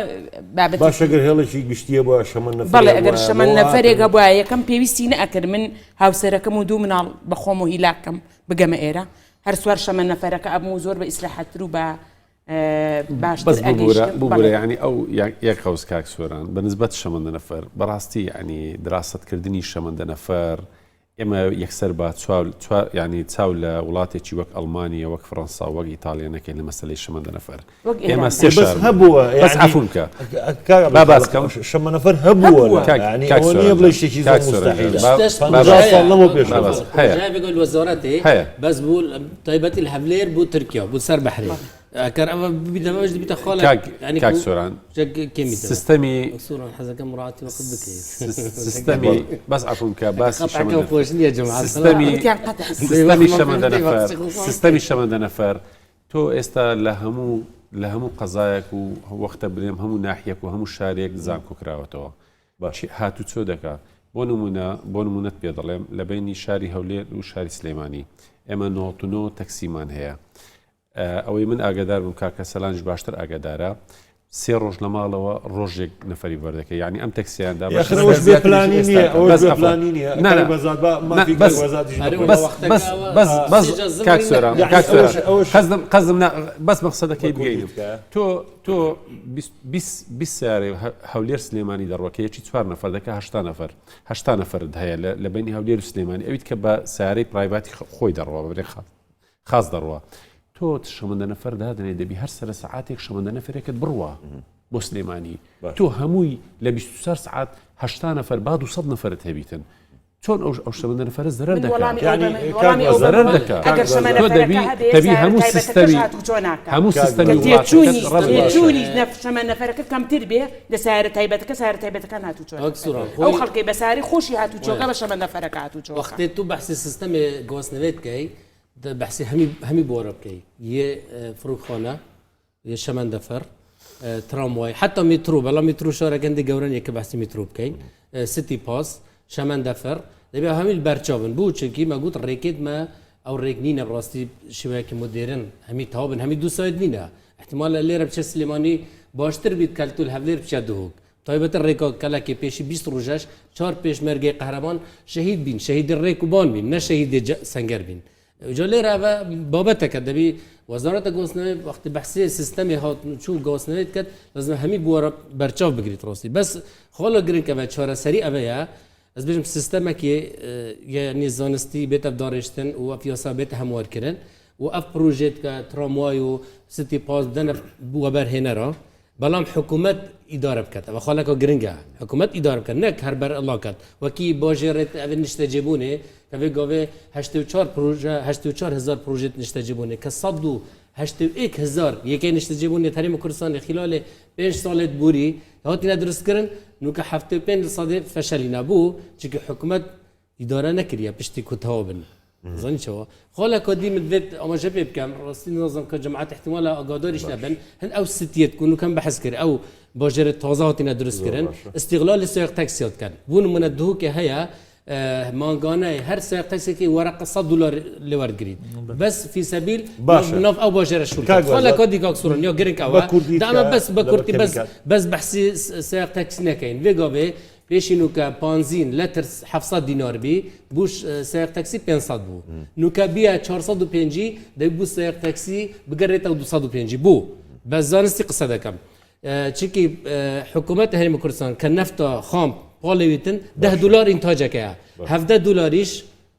بابەت باشەگەر هێڵێکی گشتیە بۆ شەمە نەفەر بەڵێ ئەگەر شەمە نەفەرێکە بووە یەکەم پێویستی نەئەکرد من هاوسەرەکەم و دوو مناڵ بەخۆم و هیلاکەم بگەمە ئێرە هەر سوار شەمە نەفەرەکە ئەبوو زۆر بە ئیسراحەتتر و بە باشتر ببوورە یعنی ئەو یەک قەوس کاک سۆران بەنسبەت شەمەندە نەفەر بەڕاستی ینی دراستکردنی شەمەندە نەفەر ئێمە یەکسەر بە ینی چاو لە وڵاتێکی وەک ئەڵمانیا وەک فەڕەنسا وەک ئیتالیا نەکەین لە مەسلەی شەمەندە نەفەر ئێمە سێ هەبووە بەس عەفومکە باسکەم شەمە نەفەر هەبووە بڵێ شتێکی زۆر مستحیل وەزارەتی بەس بوو تایبەتی الهەولێر بوو تورکیا بوو سەر بەحرین كان أما بدماج بيتا خالك يعني كاك سوران سيستمي سوران حزك مراتي وقت بكي سيستمي بس عفوا كباس الشمال يا جماعه سيستمي الشمال نفر سيستمي الشمال نفر تو استا لهمو قضاياك ووقت بريم همو ناحيك وهمو شاريك زانكو كراوتو باش هاتو تسودكا بونمونة بيضلم لبيني شاري هولير وشاري سليماني اما نوتنو تقسيمان هي ئەوەی من ئاگدار بم کاکە سەلانج باشتر ئاگدارە سێ ڕۆژ لە ماڵەوە ڕۆژێک نەفەری وەردەکەی ینی ئەم تەکسیاندا قەزم بەس مەقسەدەکەی بگەین تۆ 20 سیارێ هەولێر سلێمانی دەڕوەکەیەکی 4 نەفەر دەکە 8 نەفرت هەیە لە بینی هەولێر و سلێمانی ئەویت کە بە سیارەی پرایڤاتی خۆی دەڕوە بەبرێ خاص دەڕوە تۆ شەمەندە نەفەر دادنێ دەبی هەر سەر سەعاتێک شەمەندە نەفرێکت بڕوە بۆ سلێمانی تۆ هەمووی لە 24 ساعات 8 نەفەر با 200 نەفرت هەبیتن چۆن ئەو شەمەندە نەفەرە زەرەر دەکات تۆ دەبی هەموو سیستەمی تێچوونی شەمە نەفەرەکە کەمتر بێ لە سایرە تایبەتەکە سایرە تایبەتەکان هاتوچۆ ئەو خەڵکی بەساری خۆشی هاتوچۆکە بە شەمە نەفەرەکە هاتوچۆ وەختێ تو بەحسی سیستەمی گواستنەوەیت بکەی بحثي همي بورا بكي يه فروخانة يه شمان دفر ترامواي حتى مترو بلا مترو شارع عندي جوران يك بحثي مترو بكي سيتي باس شمان دفر دبي همي البرشافن بو چونكي ما قلت ريكيد ما او ريكنينا براستي شويه مودرن همي تاوبن همي دو سايد نينا احتمال اللي ربش سليماني باشتر بيت كالتو الهفلير بشدوك تایبەت ڕێکۆ کەلاکێ پێشی 20 ڕۆژەش 4 پێشمەرگەی قەهرەمان شەهید بین شەهیدی ڕێک و بان بین نە شەهیدی سەنگەر بین جا لێرە بابەتەکە دەبی وەزارەتە گۆستنەوەی وەختی بەحسی سیستەمی هاتچوو گۆستنەوەیت کرد لازم هەمی بووە بەرچاو بگریت ڕاستی بەس خۆڵە گرنگکەوە چارەسەری ئەوەیە ئەس بێژم سیستەمێکی یعنی زانستی بێتە داڕێشتن و ئەف یاسا بێتە هەموارکردن و ئەف پروژێت کە تراموای و ستی پاس دەنە بووە بەرهێنەرە بەڵام حکوومەت ئیدارە بکات ئەوە خاڵێکە گرنگە حکوومەت ئیدارە بکات نەک هەر بەر ئەڵاکات وەکی باژێڕێت ئەوێ نیشتەجێبوونێ کەوێ گاوێ 84,000 پروژێت نیشتەجێبوونێ کە 181,000 یەکەی نیشتەجێبوونێ هەرێمە کوردستانی خلالێ 5 ساڵێت بووری هاتینە دروستکردن نوکە 75% فەشەلی نەبوو چونکە حکوومەت ئیدارە نەکردیە پشتی کوتەوە بن زانی چەوە خۆڵە کۆدی مدوێت ئەمەژە پێ بکەم ڕاستی نازم کە جەماعەت احتیمالە ئاگاداریش نەبن هەن ئەو ستیت کوون و کەم بەحث کرد ئەو باژێرە تازە هاتینە دروستکردن استیغلالی سایق تاکسیات کرد بوون منە دووکێ هەیە مانگانەی هەر سایق تاکسێکی وەرەقە $100 لێوەرگریت بەس فی سەبیل ناف ئەو باژێرە شول خۆڵە کۆدی کاکسوورن یا گرنگەوە دامە بەس بە کورتی بەس بەحسی سایق تاکسی نەکەین وێگاوێ پێشی نوکە پانزین لەتر 700 دینار بی بوش سایق تاکسی 500 بوو نوکە بیە 405 دەی بوو سایق تاکسی بگەڕێتەوە 205 بوو بەس زانستی قسە دەکەم چکی حکوومەت هەرێمی کوردستان کە نەفتە خام پاڵێویتن $10 ئینتاجەکەیە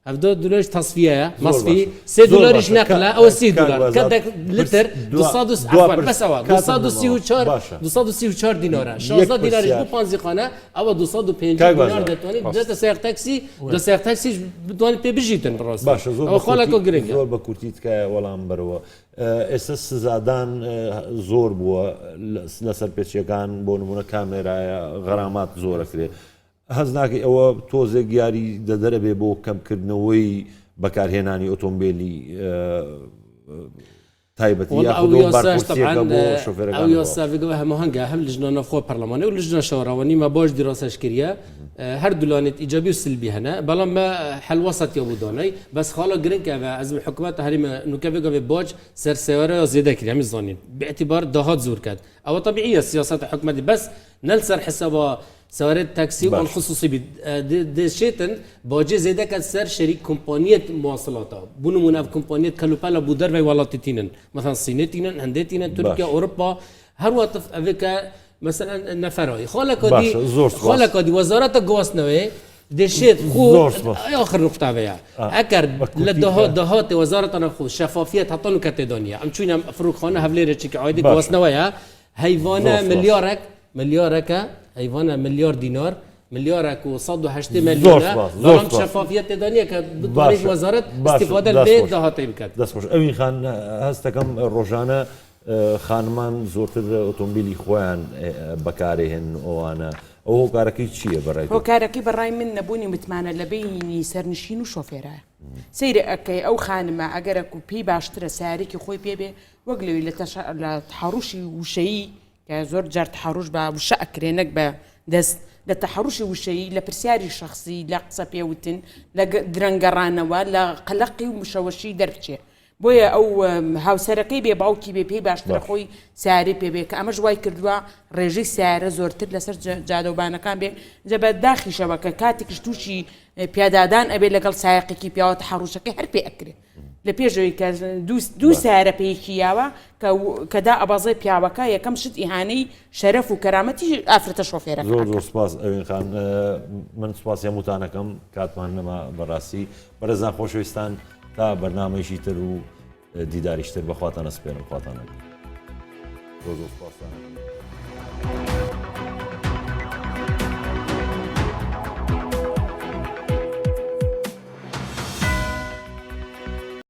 $7 تصفیەیە مەصفی $3 نەقلە ئەوە $30 کە لتر 234 دینارە 16 دیناریش بۆ پانزیخانە ئەوە 205 دینار دەتوانێت دێتە سایق تاکسی دە سایق تاکسیش بتوانێت پێ بژیتن ڕاست ئەوە خۆڵەکە گرنگە زۆر بە کورتی تکایە وەڵام بەرەوە ئێستا سزادان زۆر بووە لەسەر پێچیەکان بۆ نمونە کامێرایە غەرامات زۆرەکرێ هەز ناکەی ئەوە تۆزێک یاری دەدەرەبێ بۆ کەمکردنەوەی بەکارهێنانی ئۆتۆمبیلی تایبەتی ئەو یاساگەوە هەموو هەنگە هەم لژنە نەخۆ پەرلەمانە و لژنە شەوڕاوەنی مە باش دیڕاستەش کردە هەر دوولانێت ئیجابی و سلبی هەنە بەڵام بە حەلوەسەتی بودانەی بەس خاڵە گرنگکەوە ئەزم حکوومەت هەریمە نوکەبێگەوێ باج سەرسێوەرە زیێدەکرد هەمی زانین باعتیبار داهات زۆر کرد ئەوە طبیعیە سیاسەت حکوومەتی بەس نەل سەر حسابە سوارت تاكسي والخصوصي دشيتن باجي زيدك السر شريك كومبانيات مواصلات بونو مناف كومبانيات كالوبالا بودر في ولاتيتينن مثلا صينيتينن هنديتينن تركيا اوروبا هر وقت افيكا مثلا نفراي خالك دي وزاره الجواسنوي دشيت خو اخر نقطه بيا اكر لدهات وزاره الخو شفافيه حطوا كاتدونيا ام تشوينا فروق خانه هفلير تشيك عايدي جواسنويا هيفانا مليارك هيفانا $1,000,000 مليارك و108 مليون ضرب شفافية دانية كبطاريق وزارة استفادة البيت دهاتي بكات دەستخۆش ئەوین خان هەستەکەم ڕۆژانە خانمان زۆرتر ئۆتۆمبیلی خۆیان بەکارهێن ئەوانە ئەو هۆکارەکەی چییە بەڕای هۆکارەکەی بەڕای من نەبوونی متمانە لە بینی سەرنشین و شۆفێرە سەیرە ئەەکەی ئەو خانمە ئەگەرە و پێی باشترە سارێکی خۆی پێبێ وەک لەوی لە تحڕوشی وشەیی کە زۆر جار تحڕوش بە وشە ئەکرێنەک بە دەست لە تەحڕوشی وشەیی لە پرسیاری شخصی لە قسە پێوتن لە درەنگەڕانەوە لە قەلەقی و مشەوەشی دەربچێ بۆیە ئەو هاوسەرەکەی بێ باوکی بێ پێی باشترە خۆی ساری پێبێ کە ئەمەش وای کردووە ڕێژەی سیارە زۆرتر لەسەر جادەوبانەکان بێ جەبە داخیشەوە کە کاتێکش تووشی پیادادان ئەبێ لەگەڵ سایقێکی پیاوە تەحڕوشەکەی هەر پێ ئەکرێ لە پێشەوەی کە دوو سارە پێیکیاوە کەدا ئەبازای پیاوەکە یەکەم شت ئیهانەی شەرەف و کەرامەتی ئافرەتە شۆفێرەکە زۆر سپاس ئەوین خان من سپاس هەمووتانەکەم کاتمان نەما بەڕاستی بەرەزان خۆشەویستان تا بەرنامەیەکی تر و دیداریشتر بەخواتانە سپێنم خواتانە زۆر سپاسانە